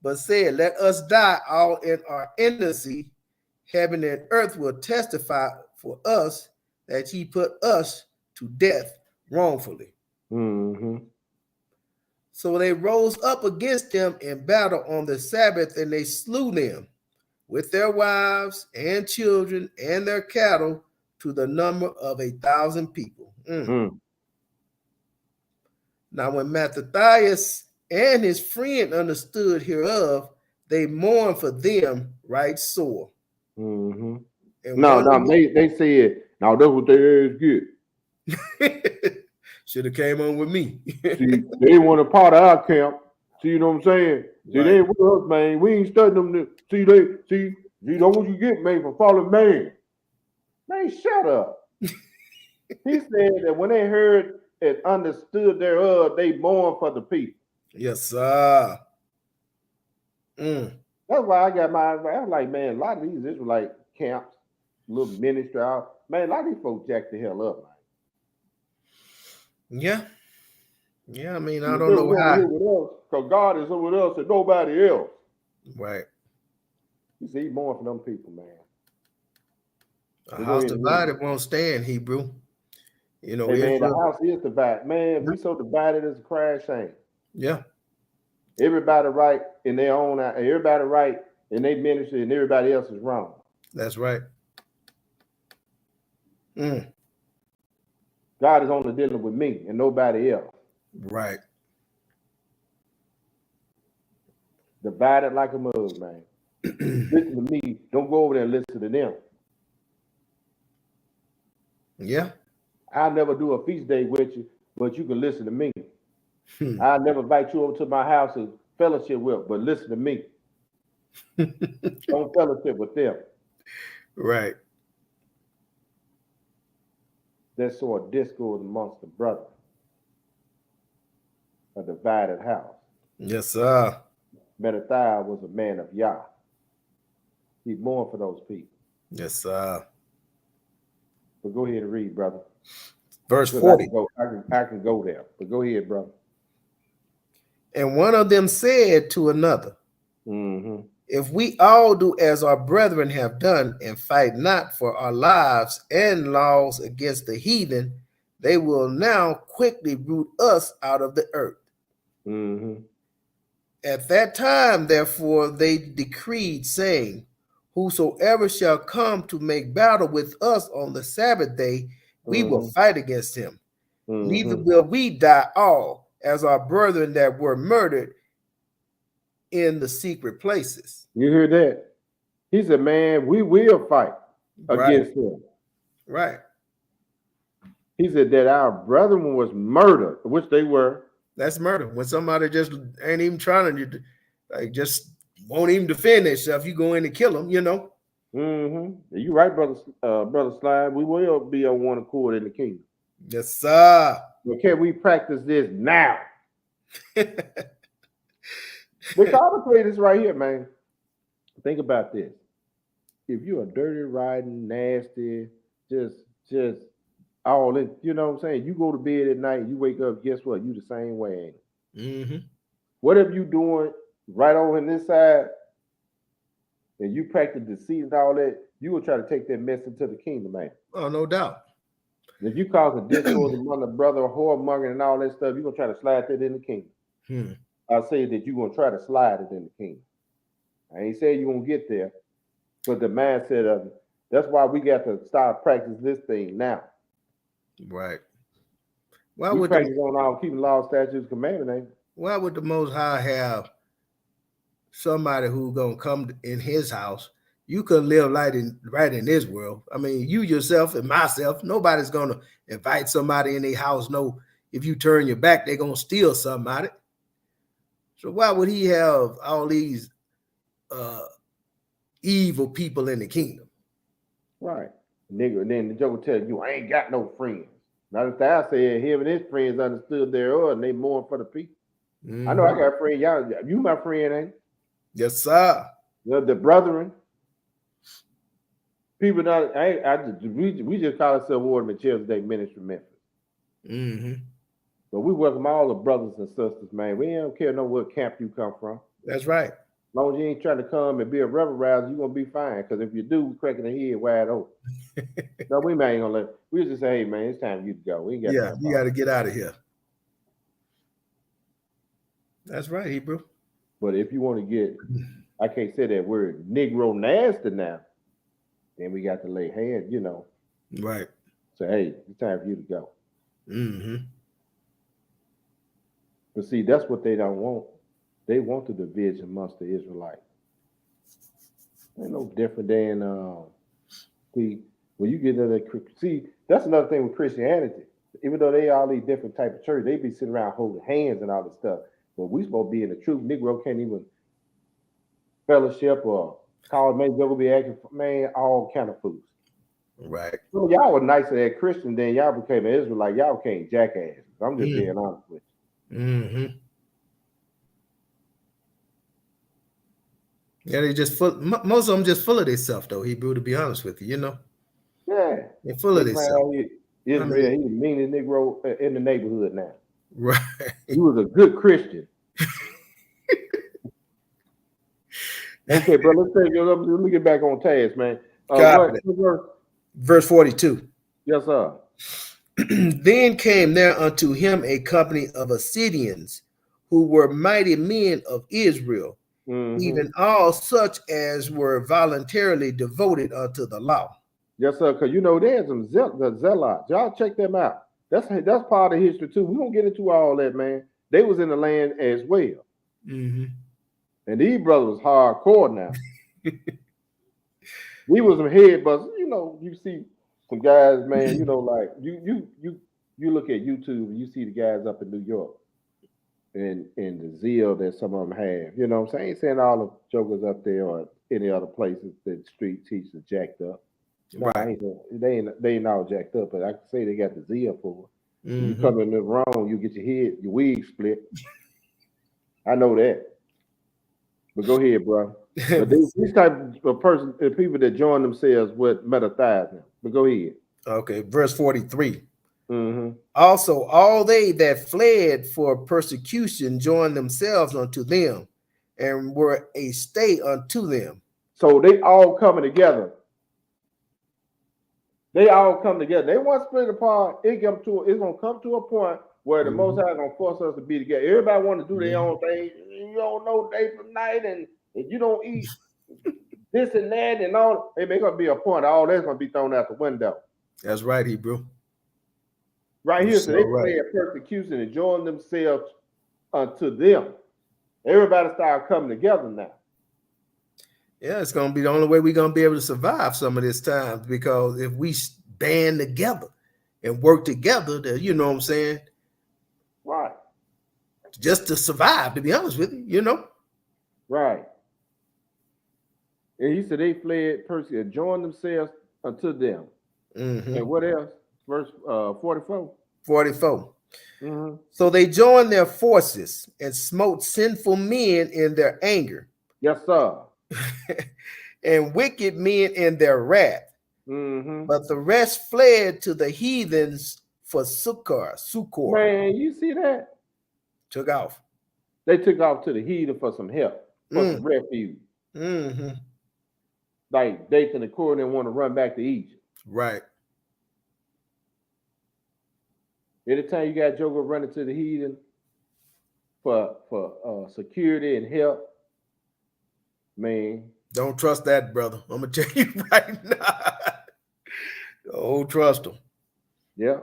but said, let us die all in our innocency. Heaven and earth will testify for us that he put us to death wrongfully. Mm-hmm. So they rose up against them in battle on the Sabbath, and they slew them with their wives and children and their cattle to the number of 1,000 people. Mm. Now, when Mattathias and his friend understood hereof, they mourned for them right sore. Mm-hmm. And No, one no, of they said, now that's what they ass get. should have came on with me. See, they didn't want a part of our camp. See, you know what I'm saying? See, Right. they ain't with us, man. We ain't studying them. See, don't what you get, man, from fallen man. Man, shut up. He said that when they heard and understood thereof, they mourned for the people. Yes, sir. That's why I got my. I was like, man, a lot of these Israelite camps, little ministry out, man, a lot of these folks jack the hell up, man. Yeah. Yeah, I mean, I If don't they know was over how. here with us, because God is over with us and nobody else. Right. You see, he's mourning for them people, man. A We go house ahead and read. divided won't stand, Hebrew. You know, Hey, man, the Israel. house is divided. Man, we so divided as a crash shame. Yeah. Everybody right in their own, everybody right in their ministry, and everybody else is wrong. That's right. God is only dealing with me and nobody else. Right. Divided like a mug, man. Listen to me. Don't go over there and listen to them. Yeah. I'll never do a feast day with you, but you can listen to me. I'll never invite you over to my house and fellowship with, but listen to me. Don't fellowship with them. Right. That's so a discord amongst the brothers. A divided house. Yes, sir. Mattathias was a man of Yah. He mourned for those people. Yes, sir. But go ahead and read, brother. Verse 40. I can go there. But go ahead, brother. And one of them said to another, Mm-hmm. if we all do as our brethren have done and fight not for our lives and laws against the heathen, they will now quickly root us out of the earth. Mm-hmm. At that time, therefore, they decreed, saying, whosoever shall come to make battle with us on the Sabbath day, we will fight against him. Neither will we die all, as our brethren that were murdered in the secret places. You hear that? He said, man, we will fight against him. Right. He said that our brethren was murdered, which they were. That's murder. When somebody just ain't even trying to, like, just won't even defend themselves, you go in and kill them, you know. Mm-hmm. You right, brother Slide. We will be on one accord in the kingdom. Yes, sir. But can we practice this now? We contemplate this right here, man. Think about this. If you're a dirty, riding, nasty, just all in, you know what I'm saying? You go to bed at night, you wake up, guess what? You the same way, ain't it? Whatever you doing right over on this side, and you practice deceit and all that, you will try to take that mess into the kingdom, man. Oh, no doubt. And if you cause a discord among the brother, whoremonger, and all that stuff, you're gonna try to slide that in the kingdom. I say that you're gonna try to slide it in the kingdom. I ain't saying you're gonna get there, but the mindset of it. That's why we got to start practicing this thing now. Right. Why would practice on our keeping law, statutes, commandments, ain't it? Why would the Most High have somebody who gonna come in His house? You could live right in this world. I mean, you yourself and myself, nobody's gonna invite somebody in their house. No, if you turn your back, they're gonna steal somebody. So why would He have all these evil people in the kingdom? Right, nigga. And then the joke will tell you, I ain't got no friends. Now that I said him and his friends understood their and they mourn for the people. Mhm. I know I got a friend, y'all, you my friend, ain't Yes, sir. you? The brethren. People not we just call ourselves Ward Mitchell's Day Ministry Memphis. Mm-hmm. But we welcome all the brothers and sisters, man. We don't care what camp you come from. That's right. As long as you ain't trying to come and be a rebel rouser, you're gonna be fine. Because if you do, we cracking the head wide open. No, we ain't gonna let. We just say, hey man, it's time for you to go. We ain't got Yeah, time. you got to get out of here. That's right, Hebrew. But if you want to get, I can't say that word, Negro nasty now, then we got to lay hands, you know. Right. Say, hey, it's time for you to go. Mm-hmm. But see, that's what they don't want. They want the division amongst the Israelites. Ain't no different than see when you get into that. See, that's another thing with Christianity. Even though they all these different type of church, they be sitting around holding hands and all this stuff. But we supposed to be in the truth. Negro can't even fellowship or call man, Joe be acting man, all kind of fools. Right. So y'all were nicer at Christian, then y'all became an Israelite. Y'all became jackasses. I'm just being honest with you. Mm-hmm. Yeah, they just full. Most of them just full of themselves, though. Hebrew, to be honest with you, you know. Yeah, They're full of themselves. Israel, he's the meanest Negro in the neighborhood now. Right. He was a good Christian. Okay, bro, let me get back on task, man. What verse? Verse 42. Yes, sir. Then came there unto him a company of Assyrians, who were mighty men of Israel, even all such as were voluntarily devoted unto the law. Yes, sir. Because you know there's some zealots. Y'all check them out. That's part of history too. We don't get into all that, man. They was in the land as well, and these brothers was hardcore now. We was some head busters. You know, you see some guys, man. You know, like you look at YouTube and you see the guys up in New York, and the zeal that some of them have. You know what I'm saying? I ain't saying all the jokers up there or any other places that street teachers jacked up. No, Right. they ain't all jacked up, but I can say they got the zeal for it. You come in the wrong, you get your wig split. I know that. But go ahead, bro. But these type of people that join themselves with metatheism. But go ahead. Okay, verse 43. Also, all they that fled for persecution joined themselves unto them, and were a stay unto them. So they all coming together. They all come together. They want to split apart. It's gonna come to a point where the Most High is gonna force us to be together. Everybody want to do their own thing. You don't know day from night, and you don't eat this and that and all. It may gonna be a point. All that's gonna be thrown out the window. That's right, Hebrew. Right here, so they fled persecution and joined themselves unto them. Everybody start coming together now. Yeah, it's going to be the only way we're going to be able to survive some of this time, because if we band together and work together, you know what I'm saying? Right. Just to survive, to be honest with you, you know? Right. And he said they fled persecution, joined themselves unto them. And what else? Verse 44. 44. So they joined their forces and smote sinful men in their anger. Yes, sir. And wicked men in their wrath. But the rest fled to the heathens for succor. Man, you see that? Took off. They took off to the heathen for some help, for some refuge. Like Dathan and Korah didn't want to run back to Egypt. Right. Anytime you got Joker running to the heathen for security and help, man. Don't trust that, brother. I'm going to tell you right now. Don't trust them. Yeah.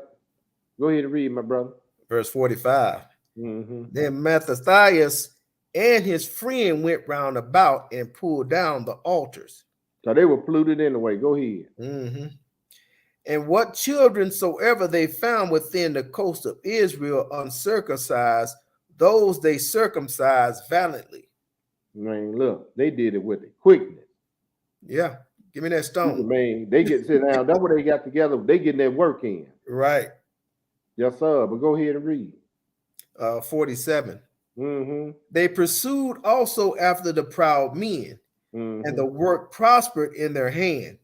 Go ahead and read, my brother. Verse 45. Then Mattathias and his friend went round about and pulled down the altars. So they were polluted anyway. Go ahead. And what children soever they found within the coast of Israel uncircumcised, those they circumcised valiantly. Man, look, they did it with it quickness. Yeah, give me that stone. Man, they get sit down. That's what they got together. They getting their work in. Right. Yes, sir. But go ahead and read. 47. Mm-hmm. They pursued also after the proud men, and the Mm-hmm. work prospered in their hand.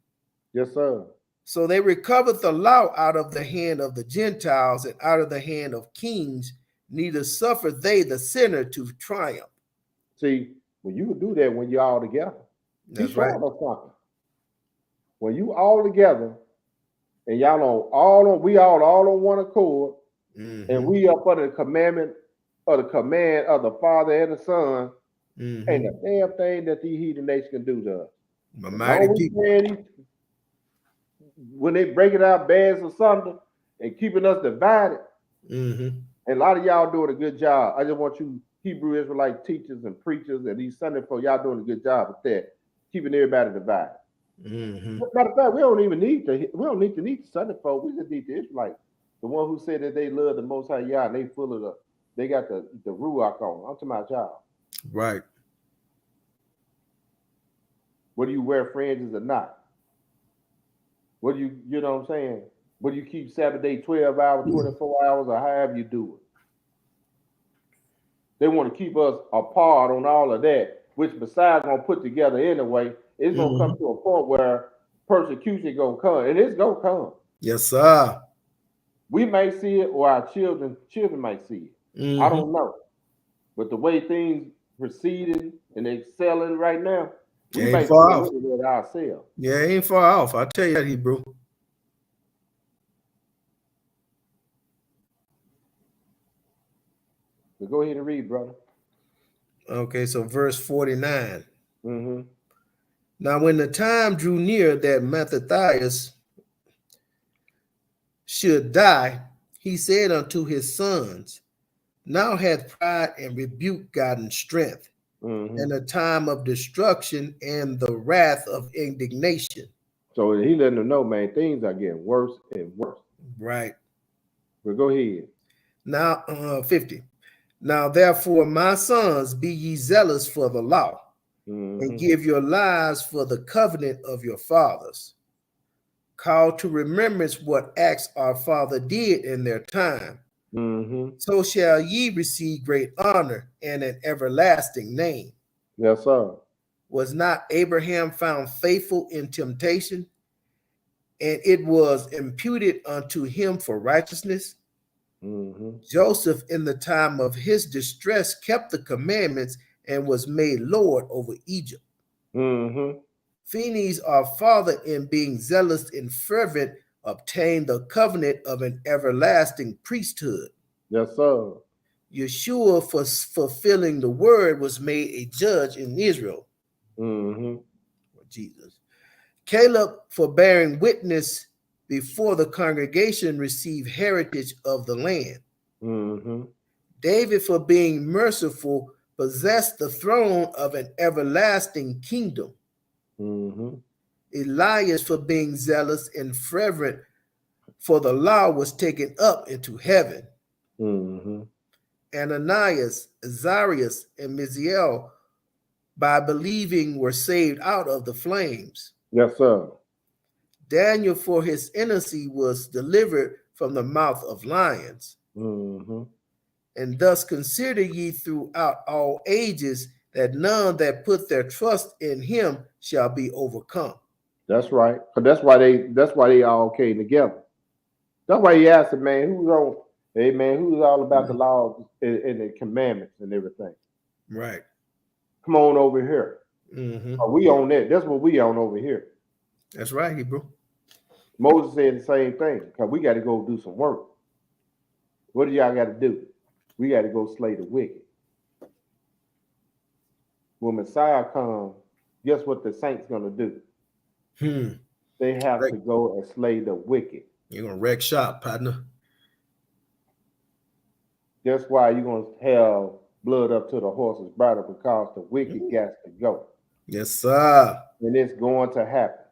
Yes, sir. So they recovered the law out of the hand of the Gentiles and out of the hand of kings, neither suffered they the sinner to triumph. See, when you do that when you're all together, he's That's right. showing us something. When you all together and y'all on we all on one accord, and we up under the command of the Father and the Son, ain't a damn thing that these heathen nations can do to us. A As mighty long as people. when they breaking our bands asunder and keeping us divided, and a lot of y'all doing a good job. I just want you Hebrew Israelite teachers and preachers and these Sunday folk, y'all doing a good job with that, keeping everybody divided. Matter of fact, we don't need the Sunday folk. We just need the Israelites, the one who said that they love the Most High Yah and they got the Ruach on. I'm talking about y'all. Right. Whether you wear fringes or not, whether you know what I'm saying, whether you keep Sabbath day 12 hours, 24 hours, or however you do it. They want to keep us apart on all of that, which besides gonna put together anyway, it's gonna come to a point where persecution gonna come, and it's gonna come. Yes, sir. We may see it, or our children might see it. I don't know, but the way things proceeding and excelling right now, we Ain't may see far a off. little bit ourselves. Yeah, ain't far off. I tell you that, Hebrew. So go ahead and read, brother. Okay, so verse 49. Mm-hmm. Now, when the time drew near that Mattathias should die, he said unto his sons, now hath pride and rebuke gotten strength, and a time of destruction and the wrath of indignation. So he letting them know, man, things are getting worse and worse. Right. But go ahead. Now, 50. Now, therefore, my sons, be ye zealous for the law, and give your lives for the covenant of your fathers. Call to remembrance what acts our father did in their time. So shall ye receive great honor and an everlasting name. Yes, sir. Was not Abraham found faithful in temptation, and it was imputed unto him for righteousness? Joseph, in the time of his distress, kept the commandments and was made Lord over Egypt. Phinehas, our father, in being zealous and fervent, obtained the covenant of an everlasting priesthood. Yes, sir. Yeshua, for fulfilling the word, was made a judge in Israel. Jesus. Caleb, for bearing witness before the congregation, received heritage of the land. David, for being merciful, possessed the throne of an everlasting kingdom. Elias, for being zealous and fervent for the law, was taken up into heaven. Ananias, Azarias, and Misael, by believing, were saved out of the flames. Yes, sir. Daniel, for his innocency, was delivered from the mouth of lions. And thus consider ye throughout all ages that none that put their trust in him shall be overcome. That's right. But that's why they all came together. That's why he asked the man, who's all about the laws and the commandments and everything. Right. Come on over here. We on that. That's what we on over here. That's right, Hebrew. Moses said the same thing, because we got to go do some work. What do y'all got to do? We got to go slay the wicked. When Messiah comes, guess what the saints going to do? They have to go and slay the wicked. You're going to wreck shop, partner. That's why you're going to have blood up to the horse's bridle, because the wicked got to go. Yes, sir. And it's going to happen.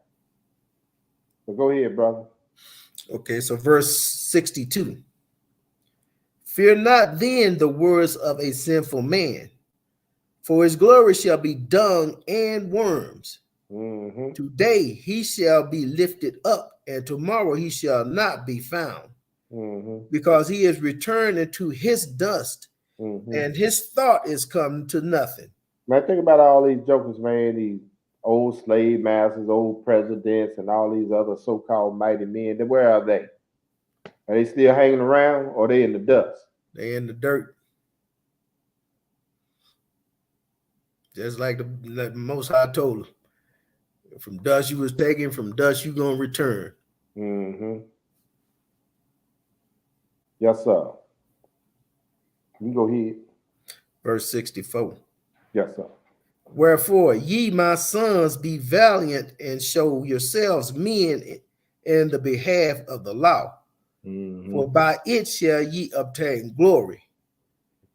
So go ahead, brother. Okay, so verse 62. Fear not then the words of a sinful man, for his glory shall be dung and worms. Today he shall be lifted up, and tomorrow he shall not be found. Mm-hmm. because he is returning to his dust, Mm-hmm. and his thought is come to nothing. Man, think about all these jokers, man. These old slave masters, old presidents, and all these other so-called mighty men. Where are they? Are they still hanging around, or are they in the dust? They in the dirt. Just like the Most High told him. From dust you was taken, from dust you gonna return. Mm-hmm. Yes, sir. You go ahead. Verse 64. Yes, sir. Wherefore, ye my sons, be valiant and show yourselves men in the behalf of the law. Mm-hmm. For by it shall ye obtain glory.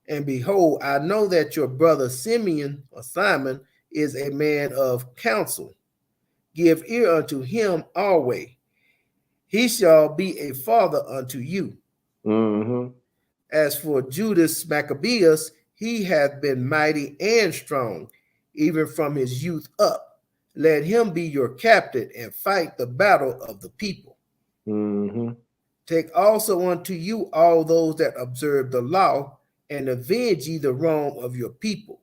And behold, I know that your brother Simeon or Simon is a man of counsel. Give ear unto him always. He shall be a father unto you. Mm-hmm. As for Judas Maccabeus, he hath been mighty and strong, even from his youth up. Let him be your captain and fight the battle of the people. Mm-hmm. Take also unto you all those that observe the law, and avenge ye the wrong of your people.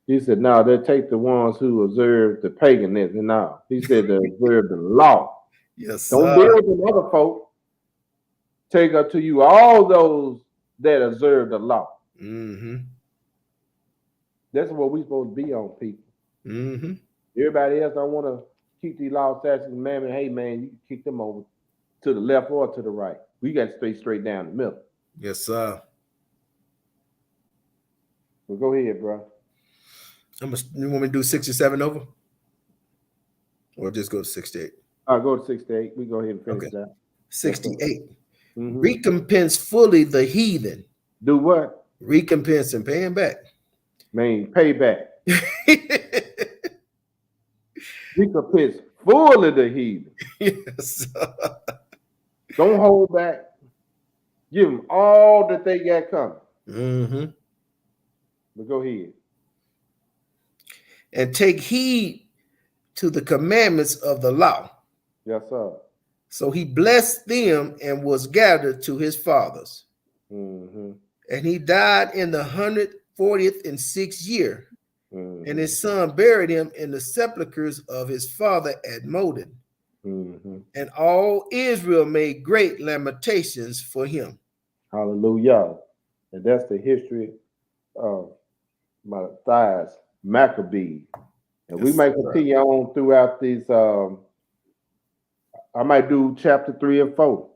He said, "No, they'll take the ones who observe the paganism." No, he said, "To observe the law. Yes, Don't sir. deal with the other folk. Take unto you all those that observe the law." Mm-hmm. That's what we're supposed to be on, people. Mm-hmm. Everybody else don't want to keep these laws, statutes, and commandments. Hey, man, you can kick them over to the left or to the right. We got to stay straight down the middle. Yes, sir. Well, go ahead, bro. You want me to do 67 over? Or just go to 68? I'll go to 68. We go ahead and finish Okay. that. 68. Mm-hmm. Recompense fully the heathen. Do what? Recompense and pay him back. Man, payback. Recompense full of the heathen. Yes. Don't hold back. Give them all that they got coming. Mm-hmm. But go ahead. And take heed to the commandments of the law. Yes, sir. So he blessed them and was gathered to his fathers. Mm-hmm. And he died in the 140th year. Mm-hmm. And his son buried him in the sepulchres of his father at Modin. Mm-hmm. And all Israel made great lamentations for him. Hallelujah. And that's the history of Matthias Maccabees. And we Yes, might sir. continue on throughout these. I might do chapter 3 and 4.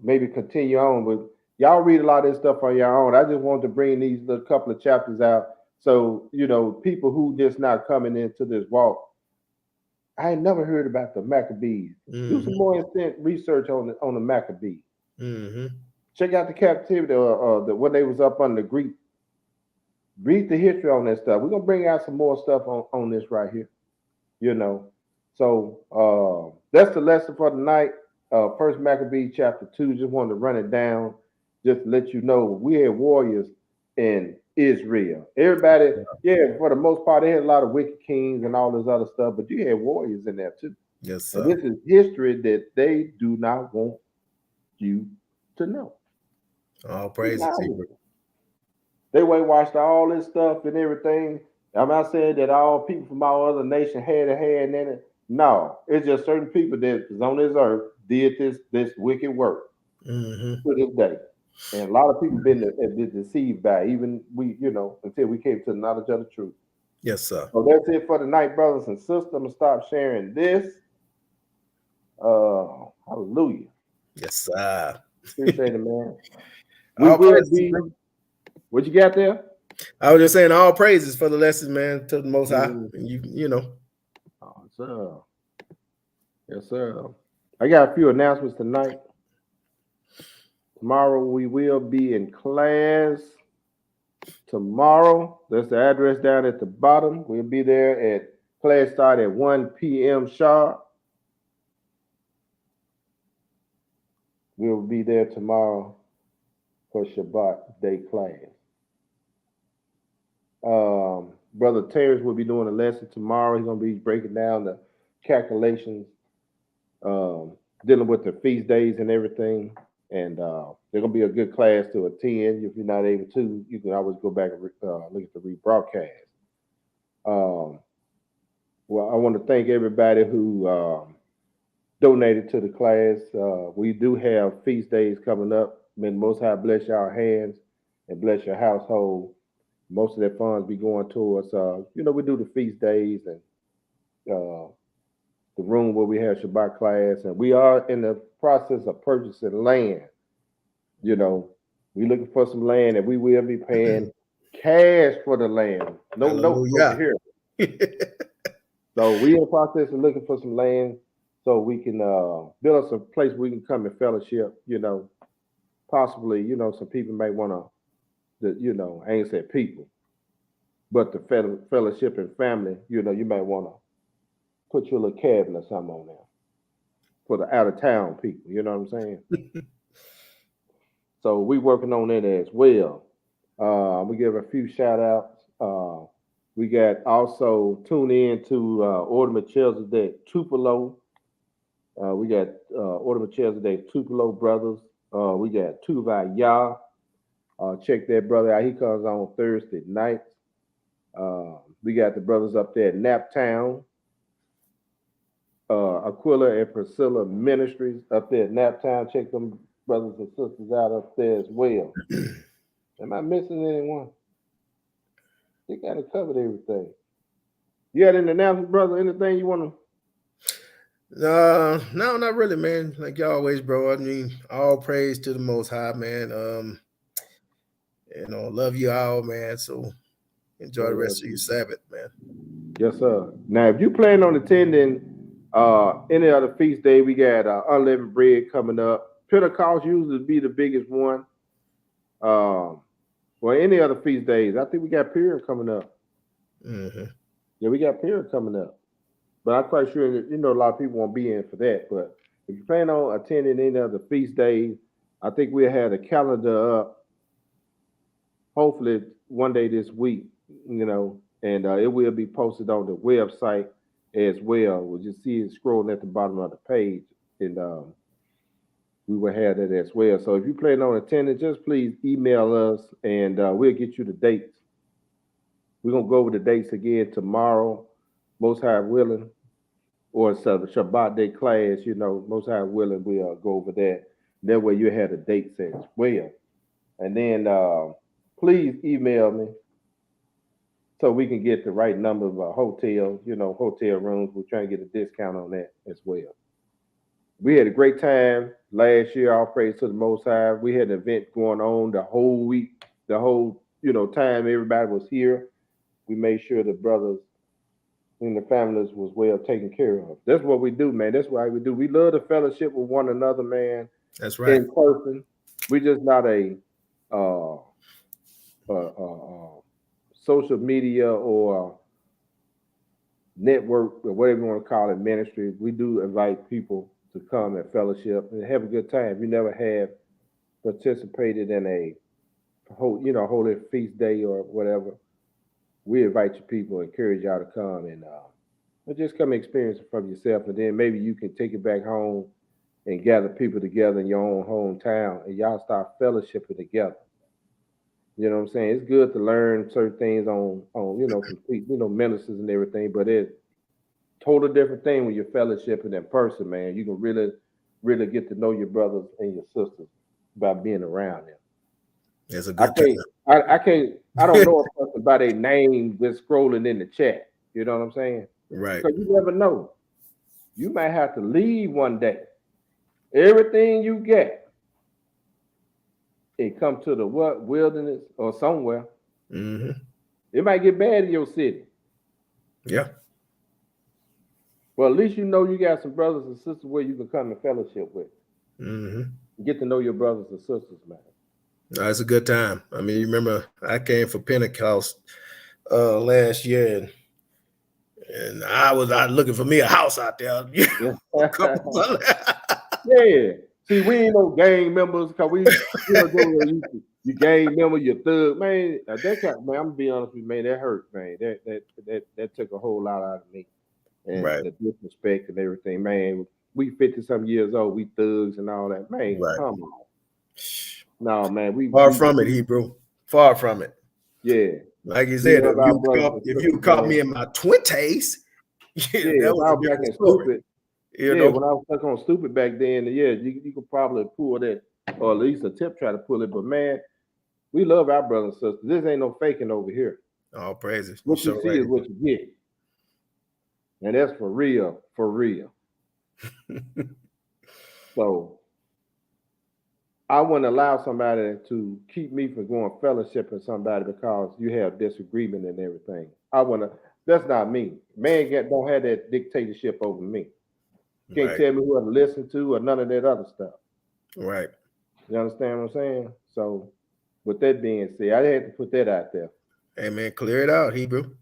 Maybe continue on. But y'all read a lot of this stuff on your own. I just wanted to bring these little couple of chapters out. So, people who just not coming into this walk, I ain't never heard about the Maccabees. Do some more extent research on the Maccabees. Mm-hmm. Check out the captivity when they was up under Greek. Read the history on that stuff. We're gonna bring out some more stuff on this right here. So that's the lesson for tonight. First Maccabees chapter 2. Just wanted to run it down, just to let you know we had warriors in Israel. Everybody, yeah, for the most part, they had a lot of wicked kings and all this other stuff, but you had warriors in there too. Yes, sir. And this is history that they do not want you to know. All praises. They watched all this stuff and everything. I'm not saying that all people from all other nations had a hand in it. No, it's just certain people that is on this earth did this wicked work to this day. And a lot of people been deceived by it, even we, until we came to the knowledge of the truth. Yes, sir. So that's it for tonight, brothers and sisters. I'm gonna stop sharing this. Hallelujah. Yes, sir. Appreciate it, man. We All will praises, be. bro. What you got there? I was just saying all praises for the lesson, man, to the Most High. And you know. Oh, sir. Yes, sir. I got a few announcements tonight. Tomorrow we will be in class. Tomorrow, that's the address down at the bottom. We'll be there at class start at 1 p.m. sharp. We'll be there tomorrow for Shabbat day class. Brother Terrence will be doing a lesson tomorrow. He's going to be breaking down the calculations, dealing with the feast days and everything. And they're gonna be a good class to attend. If you're not able to, you can always go back and look at the rebroadcast. Um, well, I want to thank everybody who donated to the class. We do have feast days coming up. May the Most High bless your hands and bless your household. Most of that funds be going towards, we do the feast days and uh, the room where we have Shabbat class, and we are in the process of purchasing land. You know, we looking for some land, and we will be paying cash for the land. No notes over Hallelujah. here. So we in the process of looking for some land so we can build us a place where we can come and fellowship. Possibly, some people may want to, I ain't said people, but the fellowship and family. You may want to put your little cabin or something on there for the out of town people. You know what I'm saying? So we working on it as well. We give a few shout outs. We got also tune in to Order Melchizedek Tupelo. We got Order Melchizedek Tupelo brothers. We got Tuva Yah. Check that brother out. He comes on Thursday nights. We got the brothers up there at Naptown. Aquila and Priscilla Ministries up there at Naptown. Check them brothers and sisters out up there as well. Am I missing anyone? You got to cover everything. You had an announcement, brother? Anything you want No, not really, man. Like you always, bro. I mean, all praise to the Most High, man. Love you all, man. So enjoy the rest of your Sabbath, man. Yes, sir. Now, if you plan on attending any other feast day, we got unleavened bread coming up. Pentecost usually be the biggest one. Well, any other feast days, I think we got Purim coming up. Mm-hmm. Yeah, we got Purim coming up. But I'm quite sure that, a lot of people won't be in for that. But if you plan on attending any other feast days, I think we'll have the calendar up hopefully one day this week, and it will be posted on the website as well. We'll just see it scrolling at the bottom of the page, and we will have that as well. So if you plan on attending, just please email us, and we'll get you the dates. We're going to go over the dates again tomorrow, Most High willing, or it's the Shabbat day class, Most High willing, we'll go over that. That way you have the dates as well. And then please email me so we can get the right number of hotels, hotel rooms. We're trying to get a discount on that as well. We had a great time last year. All praise to the Most High. We had an event going on the whole week, the whole, time everybody was here. We made sure the brothers and the families was well taken care of. That's what we do, man. That's why we do. We love the fellowship with one another, man. That's right. In person. We just not a social media or network or whatever you want to call it, ministry. We do invite people to come and fellowship and have a good time. If you never have participated in a holy feast day or whatever, we invite you people, encourage y'all to come and just come experience it from yourself, and then maybe you can take it back home and gather people together in your own hometown and y'all start fellowshipping together. You know what I'm saying? It's good to learn certain things on from ministers and everything, but it's total different thing when you're fellowshipping in person, man. You can really, really get to know your brothers and your sisters by being around them. That's a good thing. I don't know a person by their name just scrolling in the chat. You know what I'm saying? Right. Because you never know. You might have to leave one day. Everything you get, it come to the wilderness or somewhere. Mm-hmm. It might get bad in your city. Yeah. Well, at least you got some brothers and sisters where you can come and fellowship with. Mm-hmm. Get to know your brothers and sisters, man. That's a good time. I mean, you remember I came for Pentecost last year, and I was out looking for me a house out there. Yeah. See, we ain't no gang members because we you gang member, you thug, man. That kind, man. I'm gonna be honest with you, man. That hurt, man. That took a whole lot out of me, and right. The disrespect and everything, man. We 50-some years old, we thugs and all that, man. Right. Come on. No, man, Far from it, Hebrew. Far from it. yeah. Like you We said, love our brothers and if you sisters, caught man. me in my 20s, Yeah, that if was I a was back different in story. stupid, You yeah, know? when I was stuck on stupid back then, yeah, you could probably pull that, or at least a tip try to pull it. But man, we love our brothers and sisters. This ain't no faking over here. All praises. What you see is what you get. And that's for real, for real. So I wouldn't allow somebody to keep me from going fellowship with somebody because you have disagreement and everything. That's not me. Man don't have that dictatorship over me. Can't Right. tell me who to listen to or none of that other stuff. Right. You understand what I'm saying? So with that being said, I had to put that out there. Hey man, clear it out, Hebrew.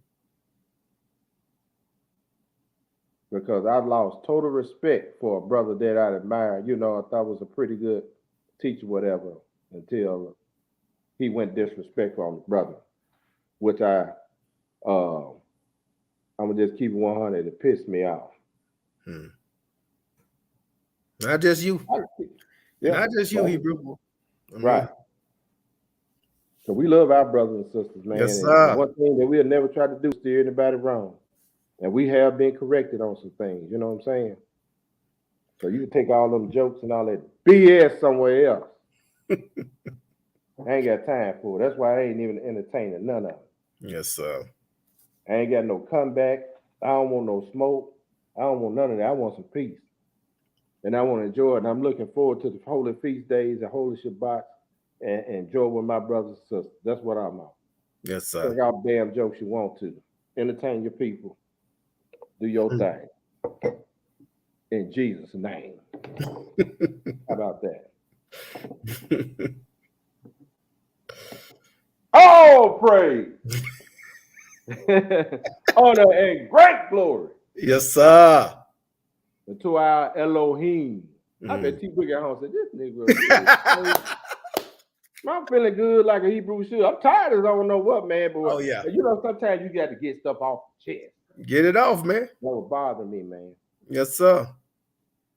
Because I lost total respect for a brother that I admired. You know, I thought was a pretty good teacher, whatever, until he went disrespectful on the brother, which I'm gonna just keep it 100. It pissed me off. Not just you. Yeah, Not just you, Hebrew. Right. So we love our brothers and sisters, man. Yes, And sir. one thing that we'll never try to do is steer anybody wrong. And we have been corrected on some things, you know what I'm saying? So you can take all them jokes and all that BS somewhere else. I ain't got time for it. That's why I ain't even entertaining none of it. Yes, sir. I ain't got no comeback. I don't want no smoke. I don't want none of that. I want some peace. And I want to enjoy it. And I'm looking forward to the holy feast days and holy Shabbat and enjoy with my brothers and sisters. That's what I'm on. Yes, sir. Take out damn jokes you want to. Entertain your people. Do your thing. In Jesus' name. How about that? Oh, praise. Honor and great glory. Yes, sir. And to our Elohim. I bet T Boogie at home said, this nigga. I'm feeling good like a Hebrew should. I'm tired as I don't know what, man. But Oh, yeah. you know, sometimes you got to get stuff off the chest. Get it off, man. That would bother me, man. Yes, sir.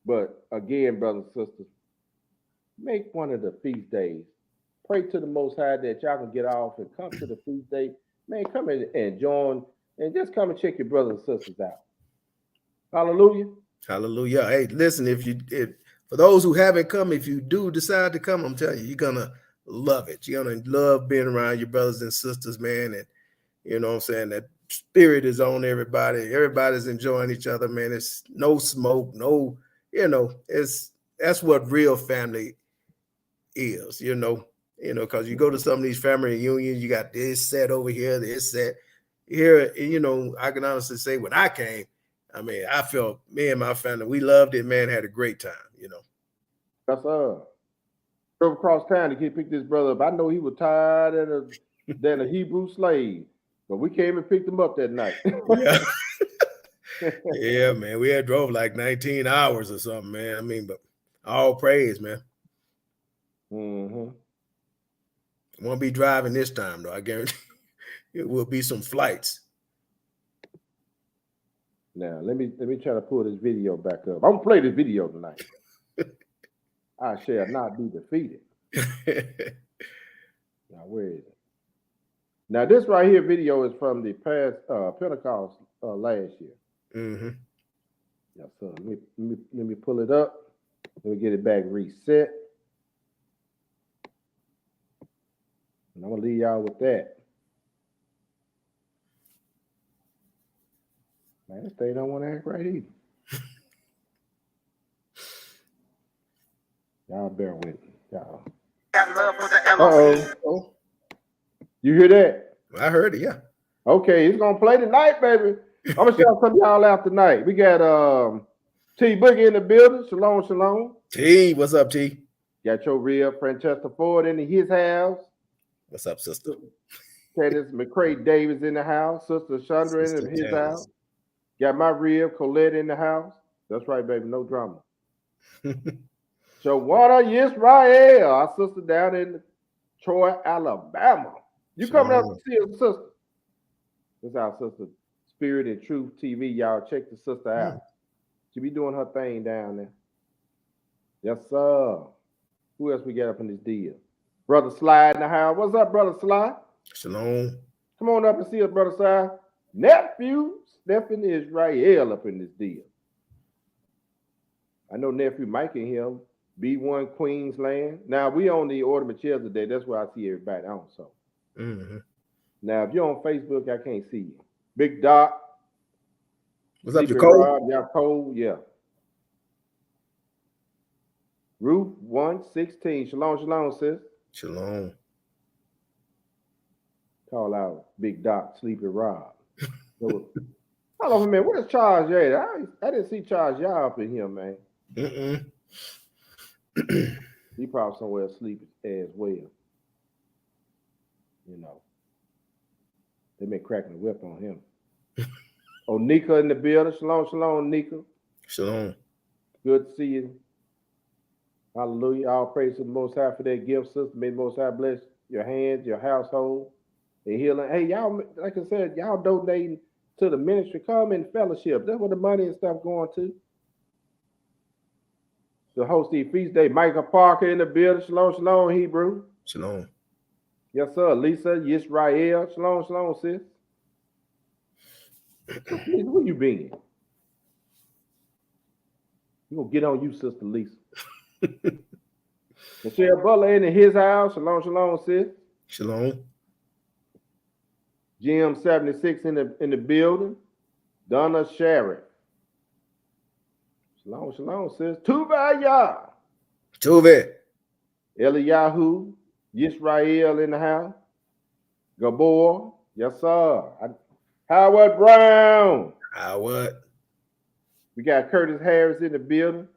But again, brothers and sisters, make one of the feast days. Pray to the Most High that y'all can get off and come to the feast day. Man, come in and join and just come and check your brothers and sisters out. Hallelujah. Hallelujah. Hey, listen, if for those who haven't come, if you do decide to come, I'm telling you, you're gonna love it. You're gonna love being around your brothers and sisters, man. And you know what I'm saying? That spirit is on everybody. Everybody's enjoying each other, man. It's no smoke, no, that's what real family is, because you go to some of these family reunions, you got this set over here, this set here. I can honestly say when I came, I felt me and my family, we loved it, man, had a great time, That's drove across town to pick this brother up. I know he was tired than a Hebrew slave, but we came and picked him up that night. Yeah. Yeah, man. We had drove like 19 hours or something, man. But all praise, man. Mm-hmm. Won't be driving this time, though. I guarantee it will be some flights. Now, let me try to pull this video back up. I'm gonna play this video tonight. I shall not be defeated. Now, where is it? Now, this right here video is from the past Pentecost last year. Mm-hmm. Yes, sir. Let me pull it up. Let me get it back reset. And I'm gonna leave y'all with that. Man, this thing don't want to act right either. Y'all bear with me. Y'all. Uh-oh. You hear that? I heard it, yeah. Okay, it's gonna play tonight, baby. I'm gonna shout some of y'all out tonight. We got T Boogie in the building. Shalom, shalom. T, what's up, T? Got your real Francesca Ford in his house. What's up, sister? Candace McCray Davis in the house. Sister Chandra in his house. Got my real Colette in the house. That's right, baby. No drama. Shawana Yisrael, our sister down in Troy, Alabama. You coming out to see us, sister? This is our sister, Spirit and Truth TV. Y'all check the sister out. She be doing her thing down there. Yes, sir. Who else we got up in this deal? Brother Sly in the house. What's up, Brother Sly? Shalom. Come on up and see us, Brother Sly. Nephew Stephen Israel up in this deal. I know nephew Mike in here. B1 Queensland. Now we on the Ornament Chairs today. That's where I see everybody on. So now if you're on Facebook, I can't see you. Big Doc. What's up, Jacob? Jacob, yeah. Ruth 116. Shalom, shalom, sis. Shalom. Call out Big Doc, Sleepy Rob. Hold on a minute. Where's Charles Yay? I didn't see Charles Yah up in here, man. He probably somewhere asleep as well. You know. They've been cracking the whip on him. Oh, Nika in the building. Shalom, shalom, Nika. Shalom. Good to see you. Hallelujah. All praise to the Most High for that gift, sister. May the Most High bless your hands, your household, and healing. Hey, y'all, like I said, y'all donating to the ministry. Come in fellowship. That's where the money and stuff going to. The host the feast day. Michael Parker in the building. Shalom, shalom, Hebrew. Shalom. Yes, sir. Lisa, Yisrael. Shalom, shalom, sis. Lisa, where you been? We're going to get on you, Sister Lisa. Michelle Butler in his house. Shalom, shalom, sis. Shalom. Jim 76 in the building. Donna Sherritt. Shalom, shalom, sis. Tuvaya. Tuve. Eliyahu. Yisrael in the house. Gabor. Yes, sir. Howard Brown. Howard. We got Curtis Harris in the building.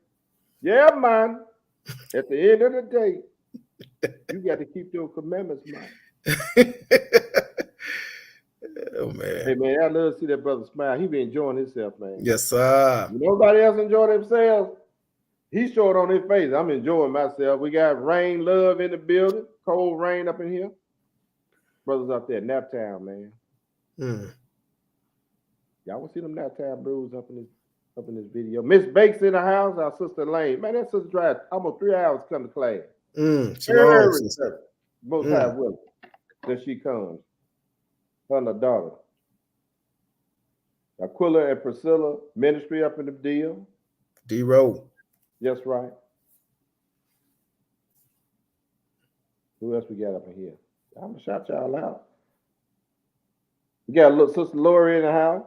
Yeah, man. At the end of the day, you got to keep your commandments, man. Oh, man. Hey, man, I love to see that brother smile. He be enjoying himself, man. Yes, sir. Nobody else enjoy themselves. He showed on his face. I'm enjoying myself. We got Rain Love in the building. Cold Rain up in here. Brothers up there at Naptown, man. Y'all want to see them Naptown Brews up in this video. Miss Bakes in the house. Our sister Lane. Man, that sister drive almost 3 hours to come to class. Shalom, sister. Most high will that she comes. Her and her daughter. Aquila and Priscilla ministry up in the deal. D-Row. Yes, right. Who else we got up in here? I'm gonna shout y'all out. We got a little sister Lori in the house.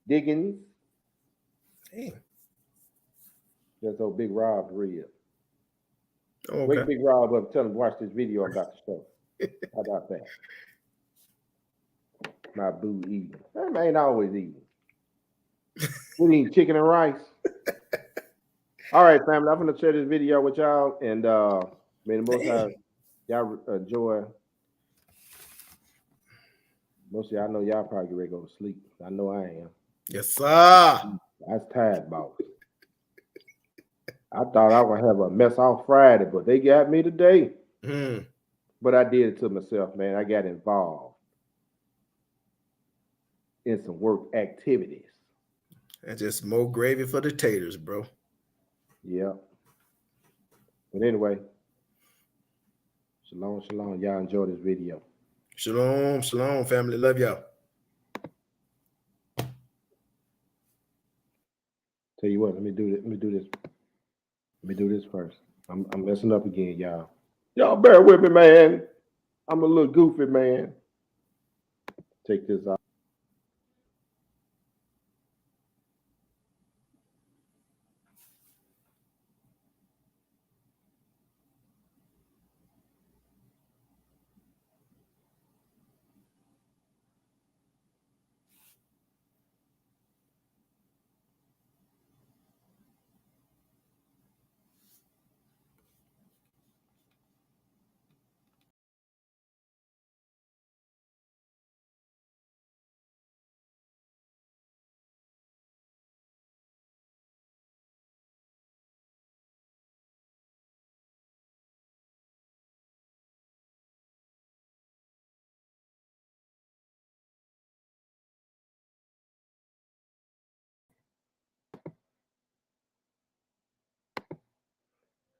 Diggins. Damn. That's old Big Rob rib. Okay. Wake Big Rob up, tell him to watch this video about the show. How about that? My boo eating. That man ain't always eating. We eating chicken and rice. All right, family. I'm gonna share this video with y'all, and may the Most High y'all enjoy. Most of y'all know y'all probably get ready to go to sleep. I know I am. Yes, sir. I was tired, boss. I thought I would have a mess off Friday, but they got me today. But I did it to myself, man. I got involved in some work activities. That's just more gravy for the taters, bro. Yeah. But anyway, shalom, shalom. Y'all enjoy this video. Shalom, shalom, family. Love y'all. Tell you what, let me do this first. I'm messing up again, y'all. Y'all bear with me, man. I'm a little goofy, man. Take this off.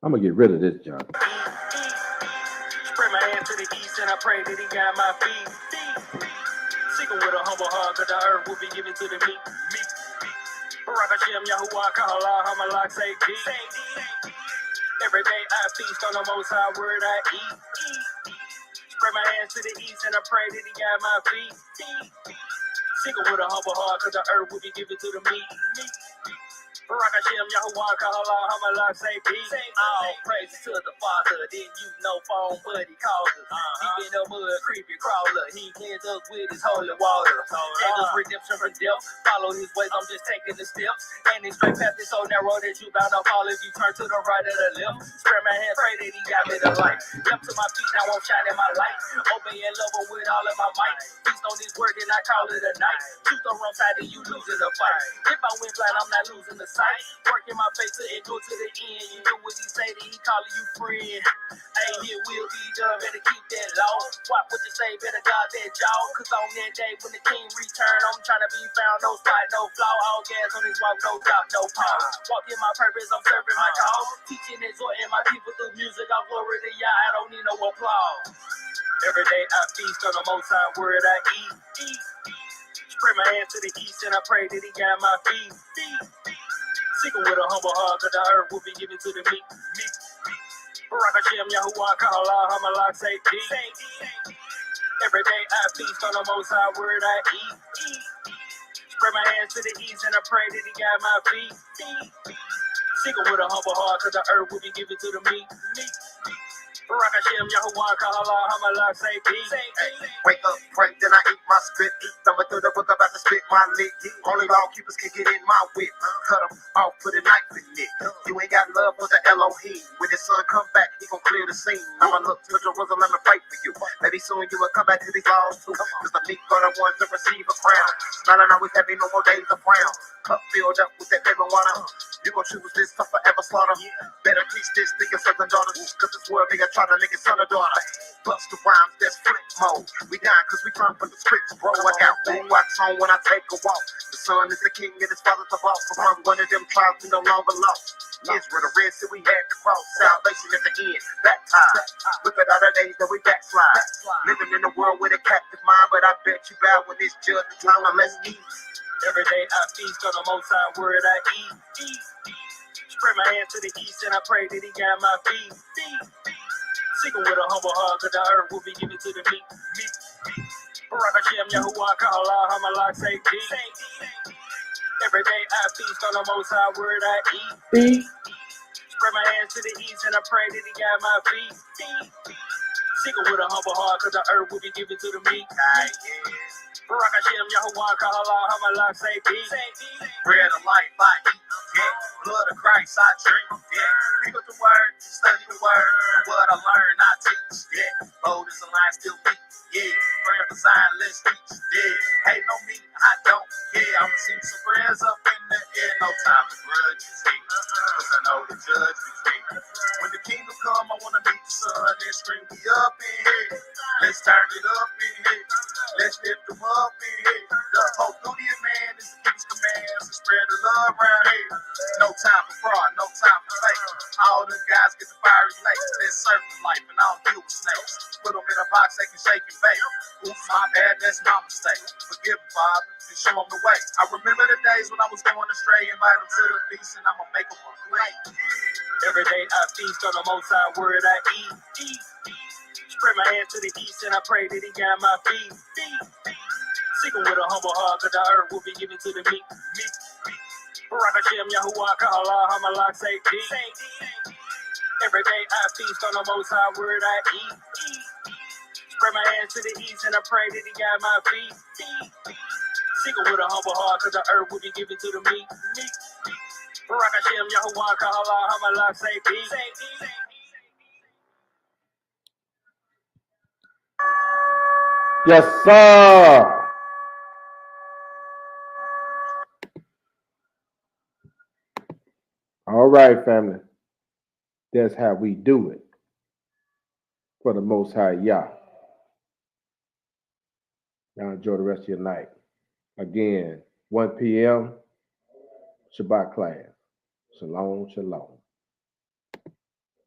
I'm gonna get rid of this junk. Spread my hand to the east and I pray that he got my feet. Seek him with a humble heart, cause the earth will be given to the meek. Barak Hashem, Yahuwah, Kahala, Hamalak, say D. Every day I feast on the most high word I eat. Spread my hands to the east and I pray that he got my feet. Seek him with a humble heart, cause the earth will be given to the meek. Barak Hashem, Yahuwah, Kahala, Hamalak, say peace. All praises to the Father, then you know phone, but he called us. Deep in the mud, creepy crawler, he cleansed us with his holy water. Gave us redemption from death, follow his ways, I'm just taking the steps. And his straight path is so narrow that you bound to fall if you turn to the right or the left. Spread my hand, pray that he got me the light. Left to my feet, now I'm shining my light. Open and love him with all of my might. Feast on his word, and I call it a night. Choose the wrong side, and you losing the fight. If I win blind, I'm not losing the sight. Working my face to endure to the end. You know what he say, that he calling you friend. Hey, here will be done, better keep that law. What would you say, better guard that jaw? Cause on that day when the king return, I'm trying to be found, no spot, no flaw. All gas on his walk, no drop, no pause. Walk in my purpose, I'm serving my cause. Teaching and exhorting my people through music, all glory to Yah, I don't need no applause. Every day I feast on the most high word I eat. Spread my hands to the east and I pray that he got my feet. Seek him with a humble heart, cause the earth will be given to the meek. Barak Hashem, Yahuwah, Kahala, Hamalak, say D. Every day I feast on the most high word I eat. Spread my hands to the east and I pray that he got my feet. Seek him with a humble heart, cause the earth will be given to the meek. Barak Hashem, Yahuwah, Kahala, Hamalak, say D. Wake up, pray, then I eat my spit. Thumbing through the book, about to spit my lick. Only law keepers can get in my whip. Cut them off, put a knife in it. You ain't got love for the Elohim. When his son come back, he gon' clear the scene. I'ma look to Jerusalem and fight for you. Maybe soon you will come back to these laws too. Cause the meek are the ones to receive a crown. Smiling always happy, no more days of frown. Cup filled up with that living water. You gon' choose this to forever slaughter. Better teach this to your sons and daughters. Cause this world nigga try to nigga son or daughter. Bust the rhymes, that's flip mode. We dying cause we trying for the scripts, bro. I got food wax on when I take a walk. The son is the king and his father's the boss. From one of them tribes we no longer lost. Israel, the Red Sea we had to cross. Salvation at the end, baptized. Look at all the days that we backslide. Living in a world with a captive mind, but I bet you bow when this judgment time unless eat. Every day I feast on the most high word I eat. Spread my hands to the east and I pray that he got my feet. Seek him with a humble heart, cause the earth will be given to the meek. Barak Hashem, Yahuwah, Kahala, Hamalak, say D. Every day I feast on the most high word I eat. Spread my hands to the east and I pray that he got my feet. Seek him with a humble heart, cause the earth will be given to the meek. Barak Hashem, Yahuwah, Kahala, Hamalak, say D. Bread of life I eat, yeah. Blood of Christ I drink, yeah. Read the word, study the word. And what I learn I teach, yeah. Bold as a lion still beat, yeah. Praying for Zion, let's reach, yeah. Hate no me, I don't, yeah. I'ma see some prayers up in the air. No time for grudges, yeah. Cause I know the judge is here. When the kingdom come, I wanna meet the sun and scream me up in here. Let's turn it up in here. Let's lift them up in here. The whole duty of man is to keep his commands and spread the love around here. No time for fraud, no time for fake. All them guys get the fiery snakes. Let's surf the life and I don't deal with snakes. Put them in a box, they can shake and bake. Oops, my bad, that's my mistake. Forgive them, Father, and show them the way. I remember the days when I was going astray. Invite them to the feast and I'ma make them a plate. Every day I feast on the most high word I eat. Spread my hands to the east and I pray that he got my feet. Seek him with a humble heart, cause the earth will be given to the meek. Barak Hashem, Yahuwah, Kahala, Hamalak, say D. Every day I feast on the most high word I eat. Spread my hands to the east and I pray that he got my feet. Seek him with a humble heart, cause the earth will be given to the meek. Barak Hashem, Yahuwah, Kahala, Hamalak, say D. Yes, sir. All right, family. That's how we do it for the Most High Yah. Now enjoy the rest of your night. Again, 1 p.m. Shabbat class. Shalom, shalom.